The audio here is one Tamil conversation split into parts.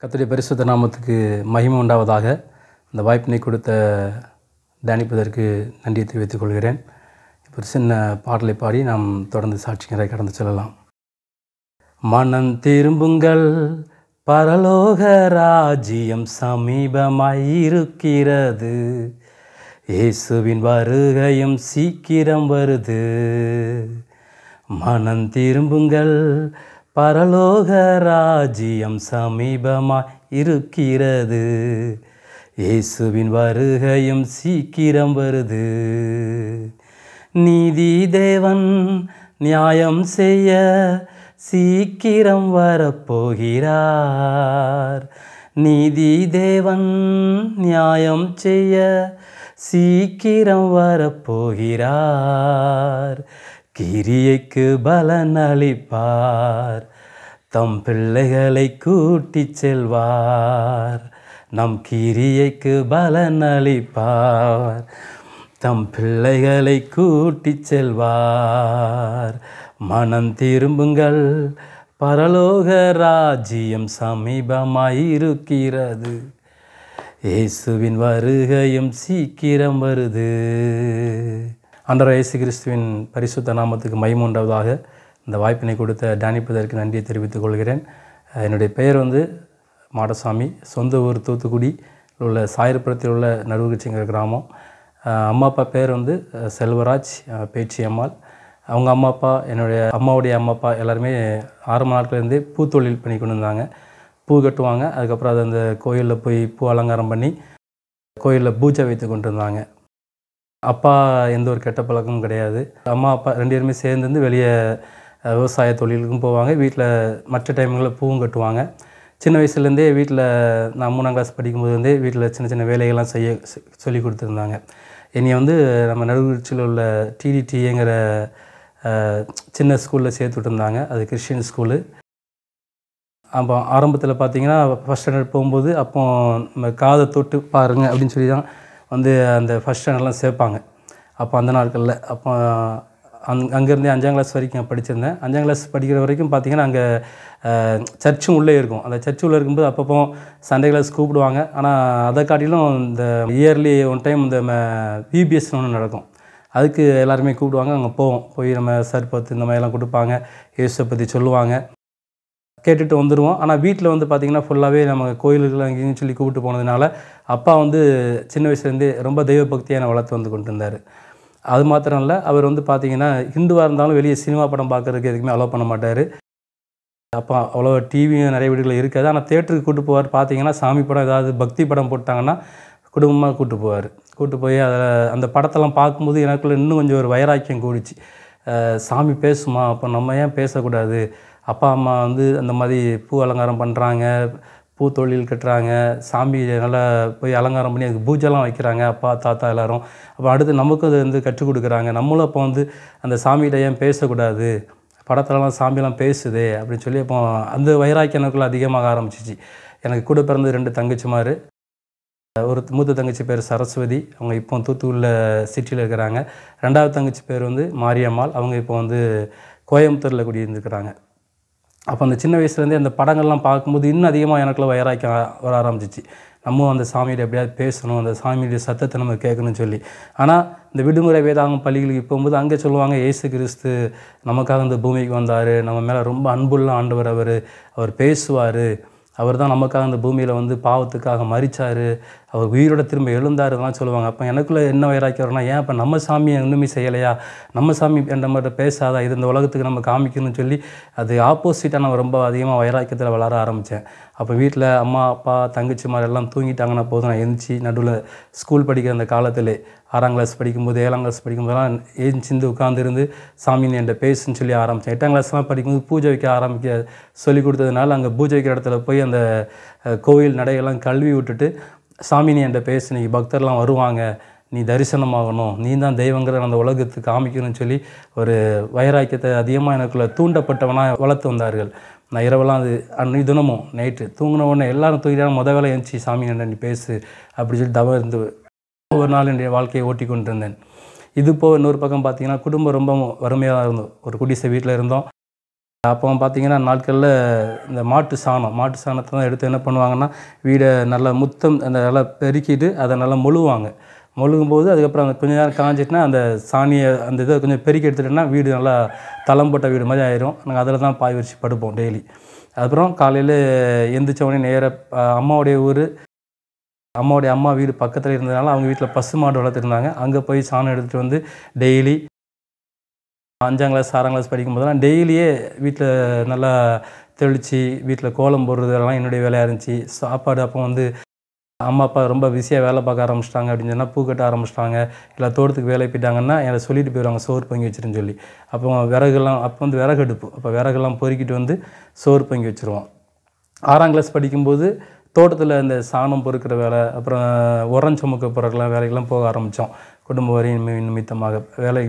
கர்த்தருடைய பரிசுத்த நாமத்துக்கு மகிமை உண்டாவதாக. இந்த வாய்ப்பினை கொடுத்த தியானிப்பதற்கு நன்றியை தெரிவித்துக் கொள்கிறேன். இப்போ ஒரு சின்ன பாடலை பாடி நாம் தொடர்ந்து சாட்சிகளை கடந்து செல்லலாம். மனம் திரும்புங்கள், பரலோக ராஜ்யம் சமீபமாயிருக்கிறது. இயேசுவின் வருகையும் சீக்கிரம் வருது. மனம் திரும்புங்கள், பரலோக ராஜ்யம் சமீபமாய் இருக்கிறது. இயேசுவின் வருகையும் சீக்கிரம் வருது. நீதி தேவன் நியாயம் செய்ய சீக்கிரம் வரப்போகிறார். நீதி தேவன் நியாயம் செய்ய சீக்கிரம் வரப்போகிறார். கிரியைக்கு பலன் அளிப்பார், தம் பிள்ளைகளை கூட்டிச் செல்வார். நம் கிரியைக்கு பலன் அளிப்பார், தம் பிள்ளைகளை கூட்டிச் செல்வார். மனம் திரும்புங்கள், பரலோக ராஜ்யம் சமீபமாயிருக்கிறது. இயேசுவின் வருகையும் சீக்கிரம் வருது. ஆண்டவர் இயேசு கிறிஸ்துவின் பரிசுத்த நாமத்துக்கு மகிமை உண்டாவதாக. இந்த வாய்ப்பினை கொடுத்த தியானிப்பதற்கு நன்றியை தெரிவித்துக் கொள்கிறேன். என்னுடைய பெயர் மாடசாமி. சொந்த ஊர் தூத்துக்குடி உள்ள சாயர்புரத்தில் உள்ள நடுவுக்குச்சிங்கிற கிராமம். அம்மா அப்பா பேர் செல்வராஜ், பேச்சி அம்மாள். அவங்க அம்மா அப்பா, என்னுடைய அம்மாவுடைய அம்மா அப்பா எல்லாருமே ஆரம்ப நாட்கள்லேருந்தே பூத்தொழில் பண்ணி கொண்டு இருந்தாங்க. பூ கட்டுவாங்க. அதுக்கப்புறம் அது அந்த கோயிலில் போய் பூ அலங்காரம் பண்ணி கோயிலில் பூஜை வைத்து கொண்டு இருந்தாங்க. அப்பா எந்த ஒரு கெட்ட பழக்கமும் கிடையாது. அம்மா அப்பா 2 பேருமே சேர்ந்து வெளியே விவசாய தொழிலுக்கும் போவாங்க. வீட்டில் மற்ற டைம்களில் பூவும் கட்டுவாங்க. சின்ன வயசுலேருந்தே வீட்டில் நான் 3ஆம் கிளாஸ் படிக்கும்போதுலேருந்தே வீட்டில் சின்ன சின்ன வேலைகள்லாம் செய்ய சொல்லி கொடுத்துருந்தாங்க. என்னை நம்ம நடுவுச்சியில் உள்ள டிடிடிங்கிற சின்ன ஸ்கூலில் சேர்த்து விட்டுருந்தாங்க. அது கிறிஸ்டியன் ஸ்கூலு. அப்போ ஆரம்பத்தில் பார்த்திங்கன்னா ஃபஸ்ட் ஸ்டாண்டர்ட் போகும்போது அப்போ நம்ம காதை தொட்டு பாருங்கள் அப்படின்னு சொல்லி தான் அந்த ஃபஸ்ட் ஸ்டாண்டர்ட்லாம் சேர்ப்பாங்க. அப்போ அந்த நாட்களில் அப்போ அங்கேருந்தே 5ஆம் கிளாஸ் வரைக்கும் படிச்சிருந்தேன். 5ஆம் கிளாஸ் படிக்கிற வரைக்கும் பார்த்திங்கன்னா அங்கே சர்ச்சும் உள்ளே இருக்கும். அந்த சர்ச்சு உள்ளே இருக்கும்போது அப்பப்போ சண்டே கிளாஸ் கூப்பிடுவாங்க. ஆனால் அதை காட்டிலும் இந்த இயர்லி ஒன் டைம் இந்த விபிஎஸ்னு ஒன்று நடக்கும். அதுக்கு எல்லாருமே கூப்பிடுவாங்க. அங்கே போய் நம்ம சர்பத்து இந்த மாதிரிலாம் கொடுப்பாங்க. இயேசுவை பற்றி சொல்லுவாங்க. கேட்டுட்டு வந்துடுவோம். ஆனால் வீட்டில் பார்த்திங்கன்னா ஃபுல்லாகவே நம்ம கோயிலுக்குலாம் அங்கேயும் சொல்லி கூப்பிட்டு போனதுனால அப்பா சின்ன வயசுலேருந்தே ரொம்ப தெய்வ பக்தியாக வளர்த்து கொண்டு இருந்தார். அது மாத்திரம் இல்லை, அவர் பார்த்திங்கன்னா ஹிந்துவாக இருந்தாலும் வெளியே சினிமா படம் பார்க்குறதுக்கு எதுக்குமே அலோவ் பண்ண மாட்டார். அப்போ அவ்வளோ டிவியும் நிறைய வீடுகளில் இருக்காது. ஆனால் தேட்டருக்கு கூப்பிட்டு போவார். பார்த்திங்கன்னா சாமி படம் ஏதாவது பக்தி படம் போட்டாங்கன்னா குடும்பமாக கூப்பிட்டு போவார். கூப்பிட்டு போய் அந்த படத்தெல்லாம் பார்க்கும்போது எனக்குள்ளே இன்னும் கொஞ்சம் ஒரு வைராக்கியம் கூடிச்சு. சாமி பேசுமா, அப்போ நம்ம ஏன் பேசக்கூடாது? அப்பா அம்மா அந்த மாதிரி பூ அலங்காரம் பண்ணுறாங்க, பூ தொழில் கட்டுறாங்க, சாமி நல்லா போய் அலங்காரம் பண்ணி அதுக்கு பூஜைலாம் வைக்கிறாங்க அப்பா தாத்தா எல்லோரும். அப்போ அடுத்து நமக்கும் அது கற்றுக் கொடுக்குறாங்க. நம்மளும் அப்போ அந்த சாமிகிட்ட ஏன் பேசக்கூடாது? படத்துலலாம் சாமியெல்லாம் பேசுதே அப்படின்னு சொல்லி அப்போ அந்த வைராக்கியம் எனக்குள்ளே அதிகமாக ஆரம்பிச்சிச்சு. எனக்கு கூட பிறந்து 2 தங்கச்சிமார். ஒரு மூத்த தங்கச்சி பேர் சரஸ்வதி. அவங்க இப்போ தூத்துக்குடியில் சிட்டியில் இருக்கிறாங்க. 2வது தங்கச்சி பேர் மாரியம்மாள். அவங்க இப்போ கோயம்புத்தூரில் குடியிருந்துருக்கிறாங்க. அப்போ அந்த சின்ன வயசுலேருந்தே அந்த படங்கள்லாம் பார்க்கும்போது இன்னும் அதிகமாக எனக்குள்ள வைராக்கியம் வர ஆரம்பிச்சிச்சு. நம்ம அந்த சாமிகிட்ட எப்படியாவது பேசணும், அந்த சாமியுடைய சத்தத்தை நம்ம கேட்கணும்னு சொல்லி. ஆனால் இந்த விடுமுறை வேதாகம் பள்ளிகளுக்கு போகும்போது அங்கே சொல்லுவாங்க, இயேசு கிறிஸ்து நமக்காக இந்த பூமிக்கு வந்தார், நம்ம மேலே ரொம்ப அன்புள்ள ஆண்டவர், அவர் பேசுவார், அவர் தான் நமக்காக அந்த பூமியில் பாவத்துக்காக மரித்தார், அவர் உயிரோட திரும்ப எழுந்தார், இதெல்லாம் சொல்லுவாங்க. அப்போ எனக்குள்ளே என்ன வைராக்கியம் வரும்னா, ஏன் இப்போ நம்ம சாமியை இன்னுமே செய்யலையா? நம்ம சாமி என்ற மாதிரி பேசாதா? இது இந்த உலகத்துக்கு நம்ம காமிக்கணும்னு சொல்லி அது ஆப்போசிட்டாக நான் ரொம்ப அதிகமாக வைராக்கியத்தில் வளர ஆரம்பித்தேன். அப்போ வீட்டில் அம்மா அப்பா தங்கச்சிமார் எல்லாம் தூங்கிட்டாங்கன்னா போதும், நான் எழுந்துச்சி நடுவில் ஸ்கூல் படிக்கிற அந்த காலத்திலே 6ஆம் கிளாஸ் படிக்கும்போது 7ஆம் கிளாஸ் படிக்கும்போதெல்லாம் எழுந்திருந்து உட்காந்துருந்து சாமி நீ என்கிட்ட பேசுன்னு சொல்லி ஆரம்பித்தேன். 8ஆம் கிளாஸ்லாம் படிக்கும்போது பூஜை வைக்க சொல்லி கொடுத்ததுனால அங்கே பூஜை வைக்கிற இடத்துல போய் அந்த கோவில் நடையெல்லாம் கழுவி விட்டுட்டு, சாமி நீ என்கிட்ட பேசு, நீ பக்தர்லாம் வருவாங்க, நீ தரிசனமாகணும், நீ தான் தெய்வங்கிற அந்த உலகத்துக்கு காமிக்கணும்னு சொல்லி ஒரு வைராக்கியத்தை அதிகமாக எனக்குள்ளே தூண்டப்பட்டவனாக வளர்த்து வந்தார்கள். நான் இரவெல்லாம் தினமும் நைட்டு தூங்கின உடனே எல்லோரும் தூங்கிட்டாலும் வேலை எழுந்துச்சி சாமி என்ன நீ பேசு அப்படி சொல்லி தவறு இருந்து ஒவ்வொரு நாள் என்னுடைய வாழ்க்கையை ஓட்டி கொண்டு இருந்தேன். இது போக இன்னொரு பக்கம் பார்த்திங்கன்னா குடும்பம் ரொம்ப வறுமையாக இருந்தோம். ஒரு குடிசை வீட்டில் இருந்தோம். அப்போ பார்த்திங்கன்னா நாட்களில் இந்த மாட்டு சாணத்தை தான் எடுத்து என்ன பண்ணுவாங்கன்னா வீடை நல்லா முத்தம் அந்த நல்லா பெருக்கிட்டு அதை நல்லா மொழுவாங்க. மொழுகும்போது அதுக்கப்புறம் அந்த கொஞ்சம் நேரம் காஞ்சிட்டுனா அந்த சாணியை அந்த இதை கொஞ்சம் பெருக்கி எடுத்துட்டோன்னா வீடு நல்லா தளம் போட்ட வீடு மாதிரி ஆயிரும். நாங்கள் அதில் தான் பாய் விரித்து படுப்போம் டெய்லி. அப்புறம் காலையில் எந்திரிச்ச உடனே நேராக அம்மாவுடைய அம்மா வீடு பக்கத்தில் இருந்ததுனால அவங்க வீட்டில் பசு மாடு வளர்த்துருந்தாங்க. அங்கே போய் சாணம் எடுத்துகிட்டு வந்து டெய்லி 5ஆம் கிளாஸ் 6ஆம் கிளாஸ் படிக்கும்போதெல்லாம் டெய்லியே வீட்டில் நல்லா தெளித்து வீட்டில் கோலம் போடுறது அதெல்லாம் என்னுடைய வேலையாக இருந்துச்சு. சாப்பாடு அப்போ வந்து அம்மா அப்பா ரொம்ப பிஸியாக வேலை பார்க்க ஆரம்பிச்சிட்டாங்க அப்படின்னு சொன்னால் பூ கட்ட ஆரம்பிச்சிட்டாங்க, இல்லை தோட்டத்துக்கு வேலை போயிட்டாங்கன்னா என்னை சொல்லிட்டு போயிடுவாங்க சோறு பொங்கி வச்சுருன்னு சொல்லி. அப்போ விறகுலாம் அப்போ வந்து விறகு அடுப்பு, அப்போ விறகுலாம் பொறுக்கிட்டு வந்து சோறு பொங்கி வச்சுருவோம். 6ஆம் கிளாஸ் படிக்கும்போது தோட்டத்தில் இந்த சாணம் பொறுக்கிற வேலை, அப்புறம் உரம் சுமக்க போகிறக்கெல்லாம் வேலைக்கெல்லாம் போக ஆரம்பித்தோம். குடும்ப வரி நிமித்தமாக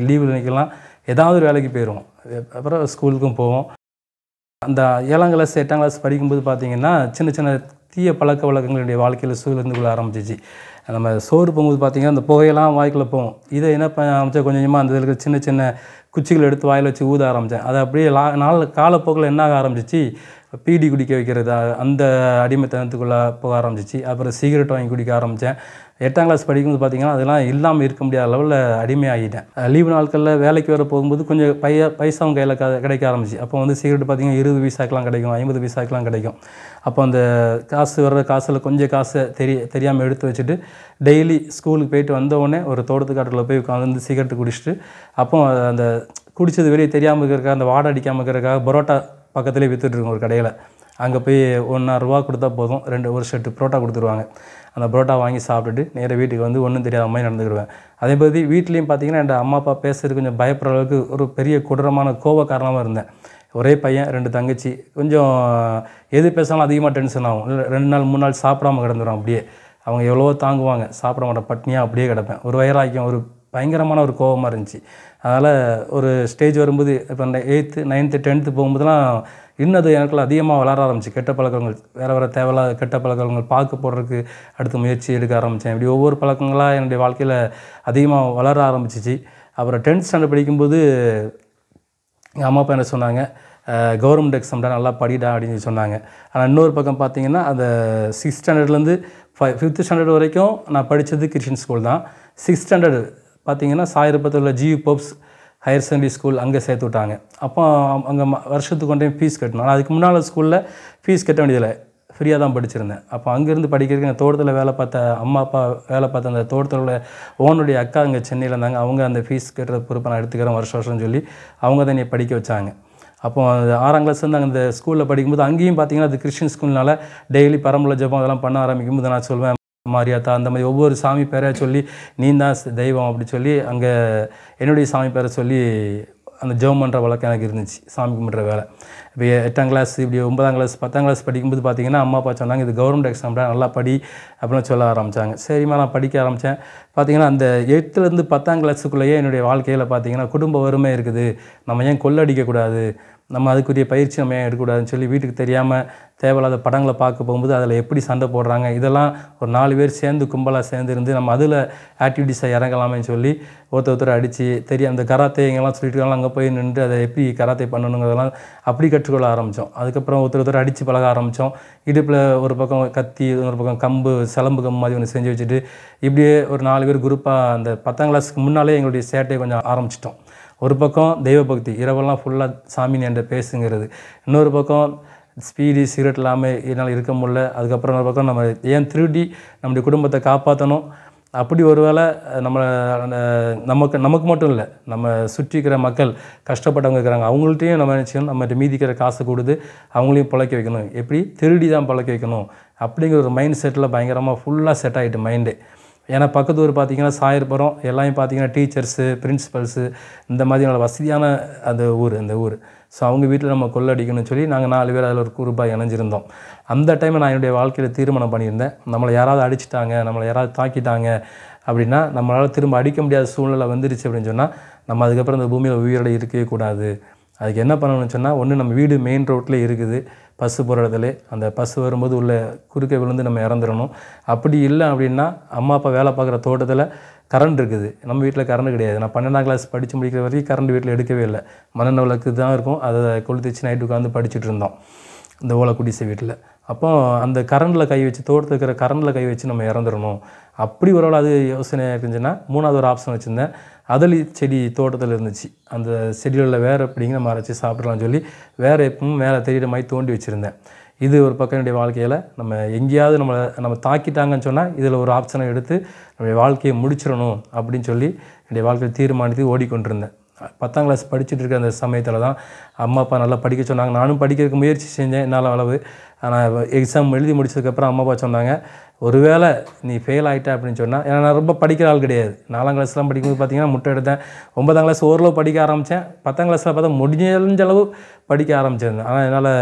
லீவு நினைக்கலாம் ஏதாவது ஒரு வேலைக்கு போயிடுவோம். அப்புறம் ஸ்கூலுக்கும் போவோம். அந்த 7ஆம் கிளாஸ் 8ஆம் கிளாஸ் படிக்கும்போது பார்த்திங்கன்னா சின்ன சின்ன தீய பழக்க வழக்கங்களுடைய வாழ்க்கையில் சூழ்ந்து கொள்ள ஆரம்பிச்சிச்சு. நம்ம சோறு போகும்போது பார்த்திங்கன்னா அந்த புகையெல்லாம் வாய்க்குள்ளே போகும். இதை என்ன பண்ண ஆரம்பித்தா கொஞ்சம் கொஞ்சமாக அந்த இருக்கிற சின்ன சின்ன குச்சிகள் எடுத்து வாயில் வச்சு ஊத ஆரம்பித்தேன். அது அப்படியே காலப்போக்கில் என்ன ஆக ஆரம்பிச்சிச்சு, பீடி குடிக்க வைக்கிறது அந்த அடிமைத்தனத்துக்குள்ளே போக ஆரம்பிச்சிச்சு. அப்புறம் சிகரெட் வாங்கி குடிக்க ஆரம்பித்தேன். 8ஆம் கிளாஸ் படிக்கும்போது பார்த்திங்கன்னா அதெல்லாம் இல்லாமல் இருக்க முடியாத லெவலில் அடிமையாகிட்டேன். லீவு நாட்களில் வேலைக்கு வர போகும்போது கொஞ்சம் பைசாவும் கையில் கிடைக்க ஆரம்பிச்சு. அப்போ வந்து சிகரெட் பார்த்திங்கன்னா 20 பைசாக்கெலாம் கிடைக்கும், 50 பைசாக்கெலாம் கிடைக்கும். அப்போ அந்த வர்ற காசில் கொஞ்சம் காசை தெரியாமல் எடுத்து வச்சுட்டு டெய்லி ஸ்கூலுக்கு போயிட்டு வந்தவுடனே ஒரு தோட்டத்துக்காட்டில் போய் உட்காந்து சிகரெட்டு குடிச்சிட்டு அப்போ அந்த குடித்தது வெளியே தெரியாமல் இருக்கிறக்காக அந்த வாடை அடிக்காமல் இருக்கிறக்காக பரோட்டா பக்கத்துலேயே விற்றுட்ருக்கோம் ஒரு கடையில். அங்கே போய் ₹1.5 கொடுத்தா போதும், ஒரு செட்டு புரோட்டா கொடுத்துருவாங்க. அந்த புரோட்டா வாங்கி சாப்பிட்டுட்டு நேராக வீட்டுக்கு வந்து ஒன்றும் தெரியாத மாதிரி நடந்துக்கிடுவேன். அதே மாதிரி வீட்லேயும் பார்த்திங்கன்னா என் அம்மா அப்பா பேசுகிறது கொஞ்சம் பயப்படுற அளவுக்கு ஒரு பெரிய கொடூரமான கோபக்காரனாகவும் இருந்தேன். ஒரே பையன் 2 தங்கச்சி. கொஞ்சம் எது பேசாலும் அதிகமாக டென்ஷன் ஆகும். 2 நாள் 3 நாள் சாப்பிடாமல் கிடந்துடும். அப்படியே அவங்க எவ்வளவோ தாங்குவாங்க, சாப்பிட மாட்டேன், பட்னியாக அப்படியே கிடப்பேன். ஒரு வைராக்கியம், ஒரு பயங்கரமான ஒரு கோபமாக இருந்துச்சு. அதனால் ஒரு ஸ்டேஜ் வரும்போது இப்போ 8th 9th 10th போகும்போதெல்லாம் இன்னும் அது எனக்குள்ள அதிகமாக வளர ஆரம்பிச்சு. கெட்ட பழக்கங்கள், வேறு தேவையில்லாத கெட்ட பழக்கங்கள், பாக்கு போடுறதுக்கு அடுத்த முயற்சி எடுக்க ஆரம்பித்தேன். இப்படி ஒவ்வொரு பழக்கங்களாக என்னுடைய வாழ்க்கையில் அதிகமாக வளர ஆரம்பிச்சிச்சு. அப்புறம் 10th ஸ்டாண்டர்ட் படிக்கும்போது எங்கள் அம்மா அப்பா என்ன சொன்னாங்க, கவர்மெண்ட் எக்ஸாம்டா நல்லா படிடா அப்படின்னு சொன்னாங்க. ஆனால் இன்னொரு பக்கம் பார்த்திங்கன்னா அந்த 6th ஸ்டாண்டர்ட்லேருந்து 5th ஸ்டாண்டர்ட் வரைக்கும் நான் படித்தது கிறிஸ்டின் ஸ்கூல் தான். 6th ஸ்டாண்டர்டு பார்த்திங்கன்னா சாயரப்பத்தில் G U Pope's higher secondary school அங்கே சேர்த்து விட்டாங்க. அப்போ அங்கே வருஷத்துக்கு கொண்டே ஃபீஸ் கட்டணும். ஆனால் அதுக்கு முன்னால் ஸ்கூலில் ஃபீஸ் கட்ட வேண்டியதில்லை, ஃப்ரீயாக தான் படிச்சிருந்தேன். அப்போ அங்கேருந்து படிக்கிறதுக்கு எங்கள் தோட்டத்தில் வேலை பார்த்த அம்மா அப்பா வேலை பார்த்த அந்த தோட்டத்தில் உள்ள ஓனுடைய அக்கா அங்கே சென்னையில் இருந்தாங்க. அவங்க அந்த ஃபீஸ் கட்டுற பொறுப்பை நான் எடுத்துக்கிறேன் வருஷம் சொல்லி அவங்க தான் என்னை படிக்க வச்சாங்க. அப்போ 6ஆம் கிளாஸ் வந்து அந்த ஸ்கூலில் படிக்கும்போது அங்கேயும் பார்த்திங்கன்னா அது கிறிஸ்டின் ஸ்கூல்னால டெய்லி பரம்பரை ஜெபம் அதெல்லாம் பண்ண ஆரம்பிக்கும்போது நான் சொல்வேன் மாரியாத்தா அந்த மாதிரி ஒவ்வொரு சாமி பேரை சொல்லி நீ தான் தெய்வம் அப்படி சொல்லி அங்கே என்னுடைய சாமி பேரை சொல்லி அந்த ஜெபம் பண்ணுற வழக்கம் எனக்கு இருந்துச்சு, சாமி கும்பிட்ற வேலை. இப்போ 8ஆம் கிளாஸ் இப்படி 9ஆம் கிளாஸ் 10ஆம் கிளாஸ் படிக்கும்போது பார்த்திங்கன்னா அம்மா அப்பா சொன்னாங்க இது கவர்மெண்ட் எக்ஸாம்டா நல்லா படி அப்படின்னு சொல்ல ஆரம்பித்தாங்க. சரிம்மா நான் படிக்க ஆரம்பித்தேன். பார்த்திங்கன்னா அந்த 8th-லேருந்து 10ஆம் கிளாஸுக்குள்ளேயே என்னுடைய வாழ்க்கையில் பார்த்திங்கன்னா குடும்ப வறுமை இருக்குது, நம்ம ஏன் கொள்ளடிக்கக்கூடாது, நம்ம அதுக்குரிய பயிற்சி நம்ம ஏன் எடுக்கக்கூடாதுன்னு சொல்லி வீட்டுக்கு தெரியாமல் தேவையில்லாத படங்களை பார்க்க போகும்போது அதில் எப்படி சண்டை போடுறாங்க இதெல்லாம் ஒரு 4 பேர் சேர்ந்து கும்பலாக சேர்ந்து இருந்து நம்ம அதில் ஆக்டிவிட்டீஸை இறங்கலாமேன்னு சொல்லி ஒருத்தர் அடித்து அந்த கராத்தே எங்கெல்லாம் சொல்லிட்டு இருக்காங்க அங்கே போய் நின்று அதை எப்படி கராத்தே பண்ணணுங்கிறதெல்லாம் அப்படி கற்றுக்கொள்ள ஆரம்பித்தோம். அதுக்கப்புறம் ஒருத்தர் அடித்து பழக ஆரம்பித்தோம். இடுப்பில் ஒரு பக்கம் கத்தி, ஒரு பக்கம் கம்பு, சிலம்பு கம்பு மாதிரி ஒன்று செஞ்சு வச்சுட்டு இப்படியே ஒரு 4 பேர் குரூப்பாக அந்த 10ஆம் கிளாஸுக்கு முன்னாலே எங்களுடைய சேட்டையை கொஞ்சம் ஆரம்பிச்சிட்டோம். ஒரு பக்கம் தெய்வபக்தி, இரவெல்லாம் ஃபுல்லாக சாமி என்கிட்ட பேசுங்கிறது, இன்னொரு பக்கம் ஸ்பீடி சிகரெட் இல்லாமல் என்னால் இருக்க முடியல. அதுக்கப்புறம் ஒரு பக்கம் நம்ம ஏன் திருடி நம்முடைய குடும்பத்தை காப்பாற்றணும், அப்படி ஒரு வேளை நமக்கு மட்டும் இல்லை நம்ம சுற்றி இருக்கிற மக்கள் கஷ்டப்பட்டவங்க இருக்கிறாங்க அவங்கள்ட்டையும் நம்ம நினச்சிக்கணும், நம்மகிட்ட மீதிக்கிற காசை கொடுத்து அவங்களையும் பழக்க வைக்கணும், எப்படி திருடி தான் பழக்க வைக்கணும் அப்படிங்கிற ஒரு மைண்ட் செட்டில் பயங்கரமாக ஃபுல்லாக செட் ஆகிட்டு மைண்டு. ஏன்னா பக்கத்து ஊர் பார்த்திங்கன்னா சாயர்புரம் எல்லாமே பார்த்திங்கன்னா டீச்சர்ஸு பிரின்சிபல்ஸு இந்த மாதிரியான வசதியான அந்த ஊர். ஸோ அவங்க வீட்டில் நம்ம கொள்ளடிக்கணும்னு சொல்லி நாங்கள் 4 பேர் அதில் ஒரு குரூப்பாக இணைஞ்சிருந்தோம். அந்த டைமில் நான் என்னுடைய வாழ்க்கையில் தீர்மானம் பண்ணியிருந்தேன், நம்மளை யாராவது அடிச்சிட்டாங்க, நம்மளை யாராவது தாக்கிட்டாங்க அப்படின்னா நம்மளால் திரும்ப அடிக்க முடியாத சூழ்நிலை வந்துருச்சு அப்படின்னு சொன்னால் நம்ம அதுக்கப்புறம் இந்த பூமியில் உயிரோடு இருக்கவே கூடாது. அதுக்கு என்ன பண்ணணும்னு சொன்னால் ஒன்று நம்ம வீடு மெயின் ரோட்டில் இருக்குது, பஸ்ஸு போகிற இடத்துல அந்த பஸ்ஸு வரும்போது உள்ள குறுக்க விழுந்து நம்ம இறந்துடணும். அப்படி இல்லை அப்படின்னா அம்மா அப்பா வேலை பார்க்குற தோட்டத்தில் கரண்ட் இருக்குது. நம்ம வீட்டில் கரண்ட் கிடையாது. நான் 12ஆம் கிளாஸ் படித்து முடிக்கிற வரைக்கும் கரண்ட் வீட்டில் எடுக்கவே இல்லை. மண்ணெண்ணெய் விளக்கு தான் இருக்கும். அதை கொளுத்தி வச்சு நைட்டு உட்காந்து படிச்சுட்டு இருந்தோம் இந்த ஓலை குடிசை வீட்டில். அப்போ அந்த கரண்டில் கை வச்சு, தோட்டத்தில் இருக்கிற கரண்டில் கை வச்சு நம்ம இறந்துடணும் அப்படி ஒரு வேளை அது யோசனை இருந்துச்சுன்னா, 3வது ஒரு ஆப்ஷன் வச்சுருந்தேன். அதளி செடி தோட்டத்தில் இருந்துச்சு. அந்த செடிகளில் வேறு எப்படிங்க நம்ம அரைச்சி சாப்பிட்லான்னு சொல்லி வேறு எப்பவும் மேலே தெரியிற மாதிரி தோண்டி வச்சுருந்தேன். இது ஒரு பக்கம் என்னுடைய வாழ்க்கையில் நம்ம எங்கேயாவது நம்ம தாக்கிட்டாங்கன்னு சொன்னால் இதில் ஒரு ஆப்ஷனை எடுத்து நம்முடைய வாழ்க்கையை முடிச்சிடணும் அப்படின்னு சொல்லி என்னுடைய வாழ்க்கையில் தீர்மானித்து ஓடிக்கொண்டிருந்தேன். 10ஆம் கிளாஸ் படிச்சுட்டு இருக்க அந்த சமயத்தில் தான் அம்மா அப்பா நல்லா படிக்க சொன்னாங்க. நானும் படிக்கிறதுக்கு முயற்சி செஞ்சேன் என்னால் அளவு. ஆனால் எக்ஸாம் எழுதி முடிச்சதுக்கப்புறம் அம்மா அப்பா சொன்னாங்க, ஒருவேளை நீ ஃபெயில் ஆகிட்ட அப்படின்னு சொன்னால், ஏன்னா நான் ரொம்ப படிக்கிற ஆள் கிடையாது. 4ஆம் கிளாஸ்லாம் படிக்கும்போது பார்த்திங்கன்னா முட்டை எடுத்தேன். 9ஆம் கிளாஸ் ஓரளவு படிக்க ஆரம்பித்தேன். 10ஆம் கிளாஸில் பார்த்தா முடிஞ்ச அளவு படிக்க ஆரம்பிச்சிருந்தேன். ஆனால் என்னால்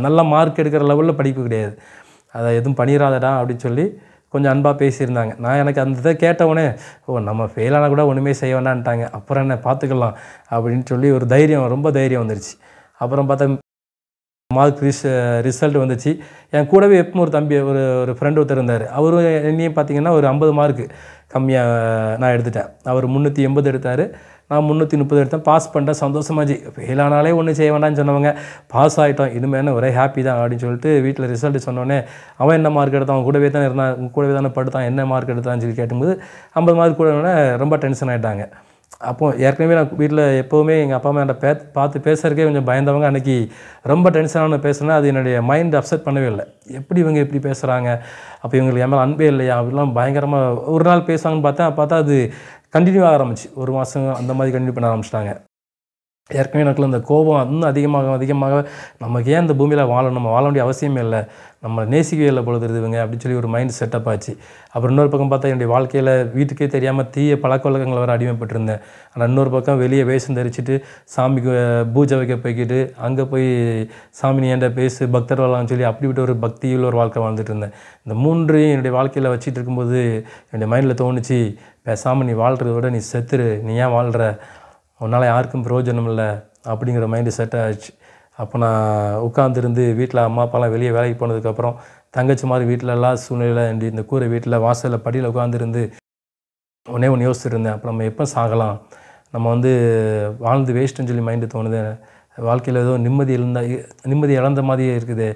நல்ல மார்க் எடுக்கிற லெவலில் படிப்பு கிடையாது. அதை எதுவும் பண்ணிடாதடா அப்படின்னு சொல்லி கொஞ்சம் அன்பாக பேசியிருந்தாங்க. நான் எனக்கு அந்த இதை கேட்டவுடனே, நம்ம ஃபெயிலானால் கூட ஒன்றுமே செய்ய வேண்டான்ட்டாங்க, அப்புறம் என்ன பார்த்துக்கலாம் அப்படின்னு சொல்லி ஒரு தைரியம், ரொம்ப தைரியம் வந்துருச்சு. அப்புறம் பார்த்தா மார்க் ரிசல்ட் வந்துச்சு. என் கூடவே எப்பவும் ஒரு தம்பி, ஒரு ஃப்ரெண்டு ஒருத்தர் இருந்தார். அவரும் என்னையும் பார்த்திங்கன்னா ஒரு 50 மார்க்கு கம்மியாக நான் எடுத்துட்டேன். அவர் 380 எடுத்தார், நான் 330 எடுத்தேன். பாஸ் பண்ணிட்டேன், சந்தோஷமாச்சு. ஃபெயிலானாலே ஒன்றும் செய்ய வேண்டாம்னு சொன்னவங்க பாஸ் ஆகிட்டோம், இனிமேல் என்ன ஒரே ஹாப்பி தான் அப்படின்னு சொல்லிட்டு வீட்டில் ரிசல்ட் சொன்னோடனே, அவன் என்ன மார்க் எடுத்தான், அவன் கூடவே தான் இருந்தான், கூடவே தானே படுத்தான், என்ன மார்க் எடுத்தான்னு சொல்லி கேட்டும்போது 50 மார்க் கூட ரொம்ப டென்ஷன் ஆகிட்டாங்க. அப்போது ஏற்கனவே நான் வீட்டில் எப்போவுமே எங்கள் அப்பா அம்மா என்னை பார்த்து பேசுகிறதுக்கே கொஞ்சம் பயந்தவங்க. அன்றைக்கி ரொம்ப டென்ஷனான பேசுனா அது என்னுடைய மைண்ட் அப்செட் பண்ணவே இல்லை. எப்படி இவங்க இப்படி பேசுகிறாங்க, அப்போ இவங்களுக்கு என் மேலே அன்பே இல்லையா அப்படிலாம் பயங்கரமாக ஒரு நாள் பேசுவாங்கன்னு பார்த்தா அது கண்டினியூ ஆக ஆரம்பிச்சு. 1 மாதம் அந்த மாதிரி கண்டினியூ பண்ண ஆரம்பிச்சிட்டாங்க. ஏற்கனவே எனக்குள்ள இந்த கோபம் இன்னும் அதிகமாக நமக்கு ஏன் இந்த பூமியில் வாழணும், நம்ம வாழ வேண்டிய அவசியமே இல்லை, நம்ம நேசிக்கவே இல்லை பொழுது இவங்க அப்படின்னு சொல்லி ஒரு மைண்ட் செட்டப் ஆச்சு. அப்புறம் இன்னொரு பக்கம் பார்த்தா என்னுடைய வாழ்க்கையில் வீட்டுக்கே தெரியாமல் தீய பழக்க வழக்கங்களை வர அடிமைப்பட்டிருந்தேன். ஆனால் இன்னொரு பக்கம் வெளியே வேஷம் தரிச்சிட்டு சாமிக்கு பூஜை வைக்க போய்க்கிட்டு அங்கே போய் சாமி நீ ஏன்டா பேசு பக்தர் வரலாம்னு சொல்லி அப்படிப்பட்ட ஒரு பக்தியில் ஒரு வாழ்க்கை வாழ்ந்துட்டு இருந்தேன். இந்த 3 என்னுடைய வாழ்க்கையில் வச்சுட்டு இருக்கும்போது என்னுடைய மைண்டில் தோணுச்சு, பேசாமல் நீ வாழ்கிறத விட நீ செத்துரு, நீ ஏன் வாழ்கிற, உன்னால் யாருக்கும் பிரயோஜனம் இல்லை அப்படிங்கிற மைண்டு செட் ஆகிடுச்சு. அப்போ நான் உட்காந்துருந்து வீட்டில் அம்மா அப்பாலாம் வெளியே வேலைக்கு போனதுக்கப்புறம் தங்கச்சி மாதிரி வீட்டில் எல்லாம் சூழ்நிலையில் இந்த கூரை வீட்டில் வாசலில் படியில் உட்காந்துருந்து ஒன்று யோசிச்சுட்டு இருந்தேன். அப்போ நம்ம எப்போ சாகலாம், நம்ம வாழ்ந்து வேஸ்ட்டுன்னு சொல்லி மைண்டு தோணுது, வாழ்க்கையில் ஏதோ நிம்மதி இழந்த மாதிரியே இருக்குது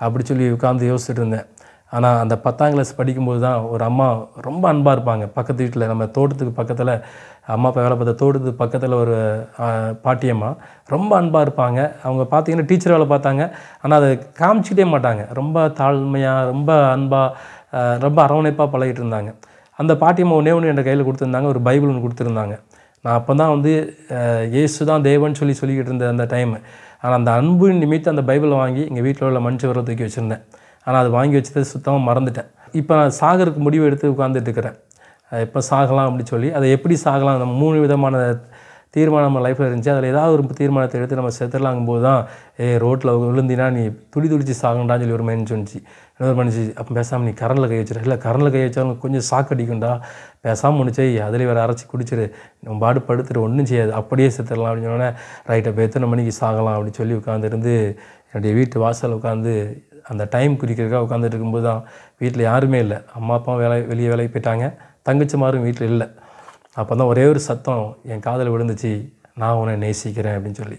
அப்படி சொல்லி உட்காந்து யோசிச்சுட்டு இருந்தேன். ஆனால் அந்த 10ஆம் கிளாஸ் படிக்கும்போது தான் ஒரு அம்மா ரொம்ப அன்பாக இருப்பாங்க. பக்கத்து வீட்டில் நம்ம தோட்டத்துக்கு பக்கத்தில் அம்மா அப்பா வேலை பார்த்த தோட்டத்துக்கு பக்கத்தில் ஒரு பாட்டியம்மா ரொம்ப அன்பாக இருப்பாங்க. அவங்க பார்த்திங்கன்னா டீச்சர் வேலை பார்த்தாங்க, ஆனால் அதை காமிச்சிக்கிட்டே மாட்டாங்க. ரொம்ப தாழ்மையாக, ரொம்ப அன்பாக, ரொம்ப அரவணைப்பாக பழகிட்டு இருந்தாங்க. அந்த பாட்டியம்மா ஒன்று என் கையில் கொடுத்துருந்தாங்க, ஒரு பைபிள் ஒன்று கொடுத்துருந்தாங்க. நான் அப்போ தான் இயேசு தான் தேவன் சொல்லிக்கிட்டு இருந்த அந்த டைமு. ஆனால் அந்த அன்பு நிமித்து அந்த பைபிளை வாங்கி எங்கள் வீட்டில் உள்ள மனுஷ வரல தூக்கி வச்சுருந்தேன். ஆனால் அது வாங்கி வச்சது சுத்தமாக மறந்துட்டேன். இப்போ நான் சாகருக்கு முடிவு எடுத்து உட்காந்துட்டு இருக்கிறேன். எப்போ சாகலாம் அப்படின்னு சொல்லி, அதை எப்படி சாகலாம், நம்ம 3 விதமான தீர்மானம் நம்ம லைஃப்பில் இருந்துச்சு. அதில் ஏதாவது ஒரு தீர்மானத்தை எடுத்து நம்ம செத்துடலாங்கும்போது தான், ரோட்டில் விழுந்தினா நீ துடிச்சு சாகண்டான்னு சொல்லி ஒரு மைண்ட் சொன்னிச்சு. இன்னொரு மனுச்சு, அப்போ பேசாமல் நீ கரண்டில் கை வச்சிரு, இல்லை கரண்டில் கை வச்சாலும் கொஞ்சம் சாக்கடிக்கும்டா, பேசாமல் முடிச்சு அதில் வேறு அரைச்சி குடிச்சிரு, நம்ம பாடு படுத்துட்டு ஒன்றும் செய்யாது, அப்படியே செத்துடலாம் அப்படின்னு சொன்னோன்னே, ரைட் அப்போ எத்தனை மணிக்கு சாகலாம் அப்படின்னு சொல்லி உட்காந்துருந்து என்னுடைய வீட்டு வாசல் உட்காந்து அந்த டைம் குறிக்கிறதுக்காக உட்காந்துட்டு இருக்கும்போது தான் வீட்டில் யாருமே இல்லை. அம்மா அப்பாவும் வெளியே வேலைக்கு போயிட்டாங்க, தங்கச்சிமாரும் வீட்டில் இல்லை. அப்போ தான் ஒரே ஒரு சத்தம் என் காதில் விழுந்துச்சு, நான் உன்னை நேசிக்கிறேன் அப்படின்னு சொல்லி.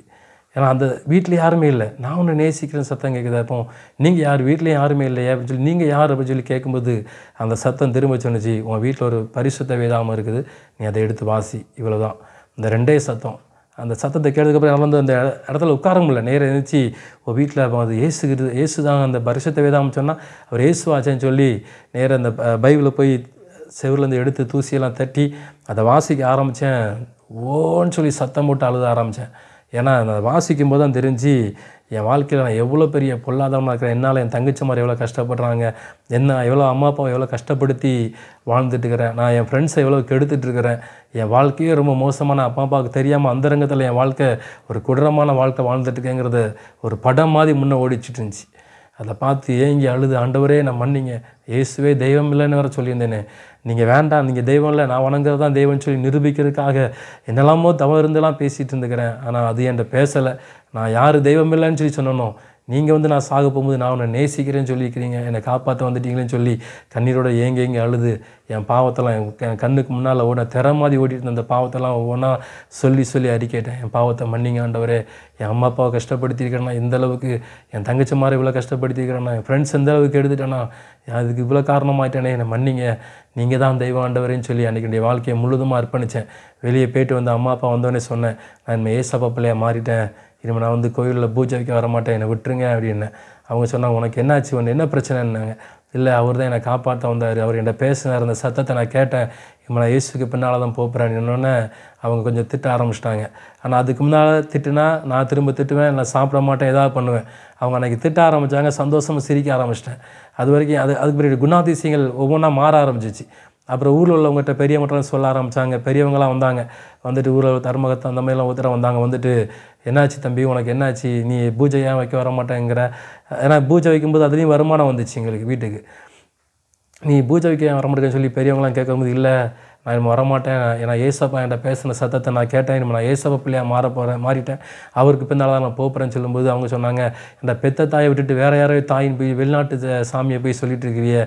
ஏன்னா அந்த வீட்டில் யாருமே இல்லை, நான் உன்னை நேசிக்கிறேன் சத்தம் கேட்குதா. அப்போ நீங்கள் யார், வீட்லேயும் யாருமே இல்லையா அப்படின்னு சொல்லி, நீங்கள் யார் அப்படின்னு சொல்லி கேட்கும்போது அந்த சத்தம் திரும்ப சொன்னிச்சு, உன் வீட்டில் ஒரு பரிசுத்த வேதாகம் இருக்குது, நீ அதை எடுத்து வாசி, இவ்வளோ தான். இந்த 2 சத்தம். அந்த சத்தத்தை கேட்டதுக்கப்புறம் நான் அந்த இடத்துல உட்கார முடியல, நேராக இருந்துச்சு. வீட்டில் அது ஏசு தான் அந்த பரிசுத்த வேதாகம் சொன்னால் அவர் ஏசுவாச்சேன்னு சொல்லி நேராக அந்த பைபிளில் போய் செவிலேருந்து எடுத்து தூசியெல்லாம் தட்டி அதை வாசிக்க ஆரம்பித்தேன். ஓன்னு சொல்லி சத்தம் போட்டு அழுத ஆரம்பித்தேன். ஏன்னா அதை வாசிக்கும் போது தான் தெரிஞ்சு என் வாழ்க்கையில் நான் எவ்வளோ பெரிய பொருளாதாரமாக இருக்கிறேன், என்னால் என் தங்கச்சிமார் எவ்வளோ கஷ்டப்படுறாங்க, எவ்வளோ அம்மா அப்பாவை எவ்வளோ கஷ்டப்படுத்தி வாழ்ந்துட்டுருக்கிறேன், நான் என் ஃப்ரெண்ட்ஸை எவ்வளோ கெடுத்துட்ருக்கிறேன், என் வாழ்க்கையே ரொம்ப மோசமான, அப்பா அப்பாவுக்கு தெரியாமல் அந்தரங்கத்தில் என் வாழ்க்கை ஒரு கொடூரமான வாழ்க்கை வாழ்ந்துட்டுருக்கேங்கிறத ஒரு படம் மாதிரி முன்னே ஓடிச்சிட்டு இருந்துச்சு. அதை பார்த்து ஏங்கி அழுது, ஆண்டவரே நான் மன்னிங்க, இயேசுவே தெய்வம் இல்லைன்னு வேறு சொல்லியிருந்தேனே, நீங்கள் வேண்டாம், நீங்கள் தெய்வம் இல்லை, நான் வணங்குறது தான் தெய்வம்னு சொல்லி நிரூபிக்கிறதுக்காக என்னெல்லாமோ தவறு இருந்தெல்லாம் பேசிகிட்டு இருந்துக்கிறேன். ஆனால் அது என்கிட்ட பேசலை. நான் யார் தெய்வம் இல்லைன்னு சொல்லி சொன்னனோ, நீங்கள் வந்து நான் சாக போகும்போது நான் உன்னை நேசிக்கிறேன்னு சொல்லியிருக்கிறீங்க, என்னை காப்பாற்ற வந்துட்டீங்களேன்னு சொல்லி கண்ணீரோட ஏங்கி அழுது என் பாவத்தெல்லாம் என் கண்ணுக்கு முன்னால் திற மாதிரி ஓடிட்டு இருந்த அந்த பாவத்தெல்லாம் ஒவ்வொன்றா சொல்லி அறிக்கைட்டேன். என் பாவத்தை மன்னிங்க ஆண்டவரே, என் அம்மா அப்பாவை கஷ்டப்படுத்தியிருக்கிறேன்னா இந்த அளவுக்கு, என் தங்கச்சி மாதிரி இவ்வளோ கஷ்டப்படுத்தியிருக்கிறேன்னா, என் ஃப்ரெண்ட்ஸ் எந்த அளவுக்கு எடுத்துட்டேன்னா, அதுக்கு இவ்வளோ காரணமாயிட்டேனே, என்னை மன்னிங்க, நீங்கள் தான் தெய்வம் ஆண்டவரேன்னு சொல்லி அன்றைக்கி என்னுடைய வாழ்க்கையை முழுதுமாக அர்ப்பணித்தேன். வெளியே போய்ட்டு வந்து அம்மா அப்பா வந்தோடனே சொன்னேன், நான் இனிமேல் ஏசப்பா பிள்ளையாக மாறிட்டேன், இனிமேல் நான் வந்து கோயிலில் பூஜை வைக்க வரமாட்டேன், என்னை விட்டுருங்க அப்படின்னு. அவங்க சொன்னாங்க, உனக்கு என்னாச்சு, ஒன்று என்ன பிரச்சனைன்னாங்க. இல்லை, அவர் தான் என்னை காப்பாற்ற வந்தார், அவர் என்கிட்ட பேசினார், அந்த சத்தத்தை நான் கேட்டேன், இப்போ நான் இயேசுக்கு பின்னால் தான் போகிறேன் என்னொன்னே அவங்க கொஞ்சம் திட்ட ஆரம்பிச்சிட்டாங்க. ஆனால் அதுக்கு முன்னால் திட்டுனா நான் திரும்ப திட்டுவேன், நான் சாப்பிட மாட்டேன், ஏதாவது பண்ணுவேன். அவங்க அன்றைக்கி திட்ட ஆரம்பித்தாங்க, சந்தோஷமாக சிரிக்க ஆரம்பிச்சிட்டேன். அது வரைக்கும் அதுக்கு பிறகு குணாதிசயங்கள் ஒவ்வொன்றா மாற ஆரம்பிச்சிச்சு. அப்புறம் ஊரில் உள்ளவங்ககிட்ட பெரியவங்கள்ட்ட சொல்ல ஆரம்பித்தாங்க. பெரியவங்களாம் வந்தாங்க, வந்துட்டு ஊரில் தர்மகத்தை அந்த மாதிரிலாம் ஒருத்தர வந்தாங்க. வந்துட்டு, என்னாச்சு தம்பி, உனக்கு என்னாச்சு, நீ பூஜை ஏன் வைக்க வர மாட்டேங்கிற? ஏன்னா பூஜை வைக்கும்போது அதுலேயும் வருமானம் வந்துச்சு எங்களுக்கு வீட்டுக்கு. நீ பூஜை வைக்க வர மாட்டேன்னு சொல்லி பெரியவங்களாம் கேட்கும்போது, இல்லை நான் வரமாட்டேன், ஏன்னா ஏசப்பா என்கிட்ட பேசின சத்தத்தை நான் கேட்டேன், இனிமேல் நான் ஏசப்பா பிள்ளையாக மாறிட்டேன், அவருக்கு பின்னால் தான் நான் போகிறேன்னு சொல்லும்போது அவங்க சொன்னாங்க, இந்த பெத்த தாயை விட்டுட்டு வேறு யாரையோ தாயின் போய் வெளிநாட்டு சாமியை போய் சொல்லிட்டு இருக்கிறிய,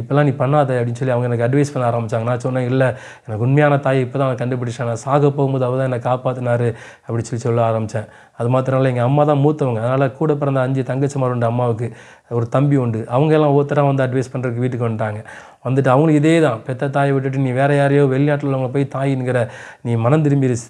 இப்போல்லாம் நீ பண்ணாத அப்படின்னு சொல்லி அவங்க எனக்கு அட்வைஸ் பண்ண ஆரம்பித்தாங்க. நான் சொன்னேன், இல்லை எனக்கு உண்மையான தாய் இப்போ தான் நான் கண்டுபிடிச்சேன், நான் சாக போகும்போது அவர் தான் என்னை காப்பாற்றினார் அப்படின்னு சொல்ல ஆரம்பித்தேன். அது மாத்திரம் இல்லை, எங்கள் அம்மா தான் மூத்தவங்க, அதனால் கூட பிறந்த 5 தங்கச்சிமார் உண்டு, அம்மாவுக்கு ஒரு தம்பி உண்டு. அவங்க எல்லாம் ஒருத்தராக வந்து அட்வைஸ் பண்ணுறதுக்கு வீட்டுக்கு வந்துட்டாங்க. வந்துட்டு அவங்களுக்கு இதே தான், பெத்த தாயை விட்டுட்டு நீ வேறு யாரையோ வெளிநாட்டில் உள்ளவங்க போய் தாயின்கிற, நீ மனம்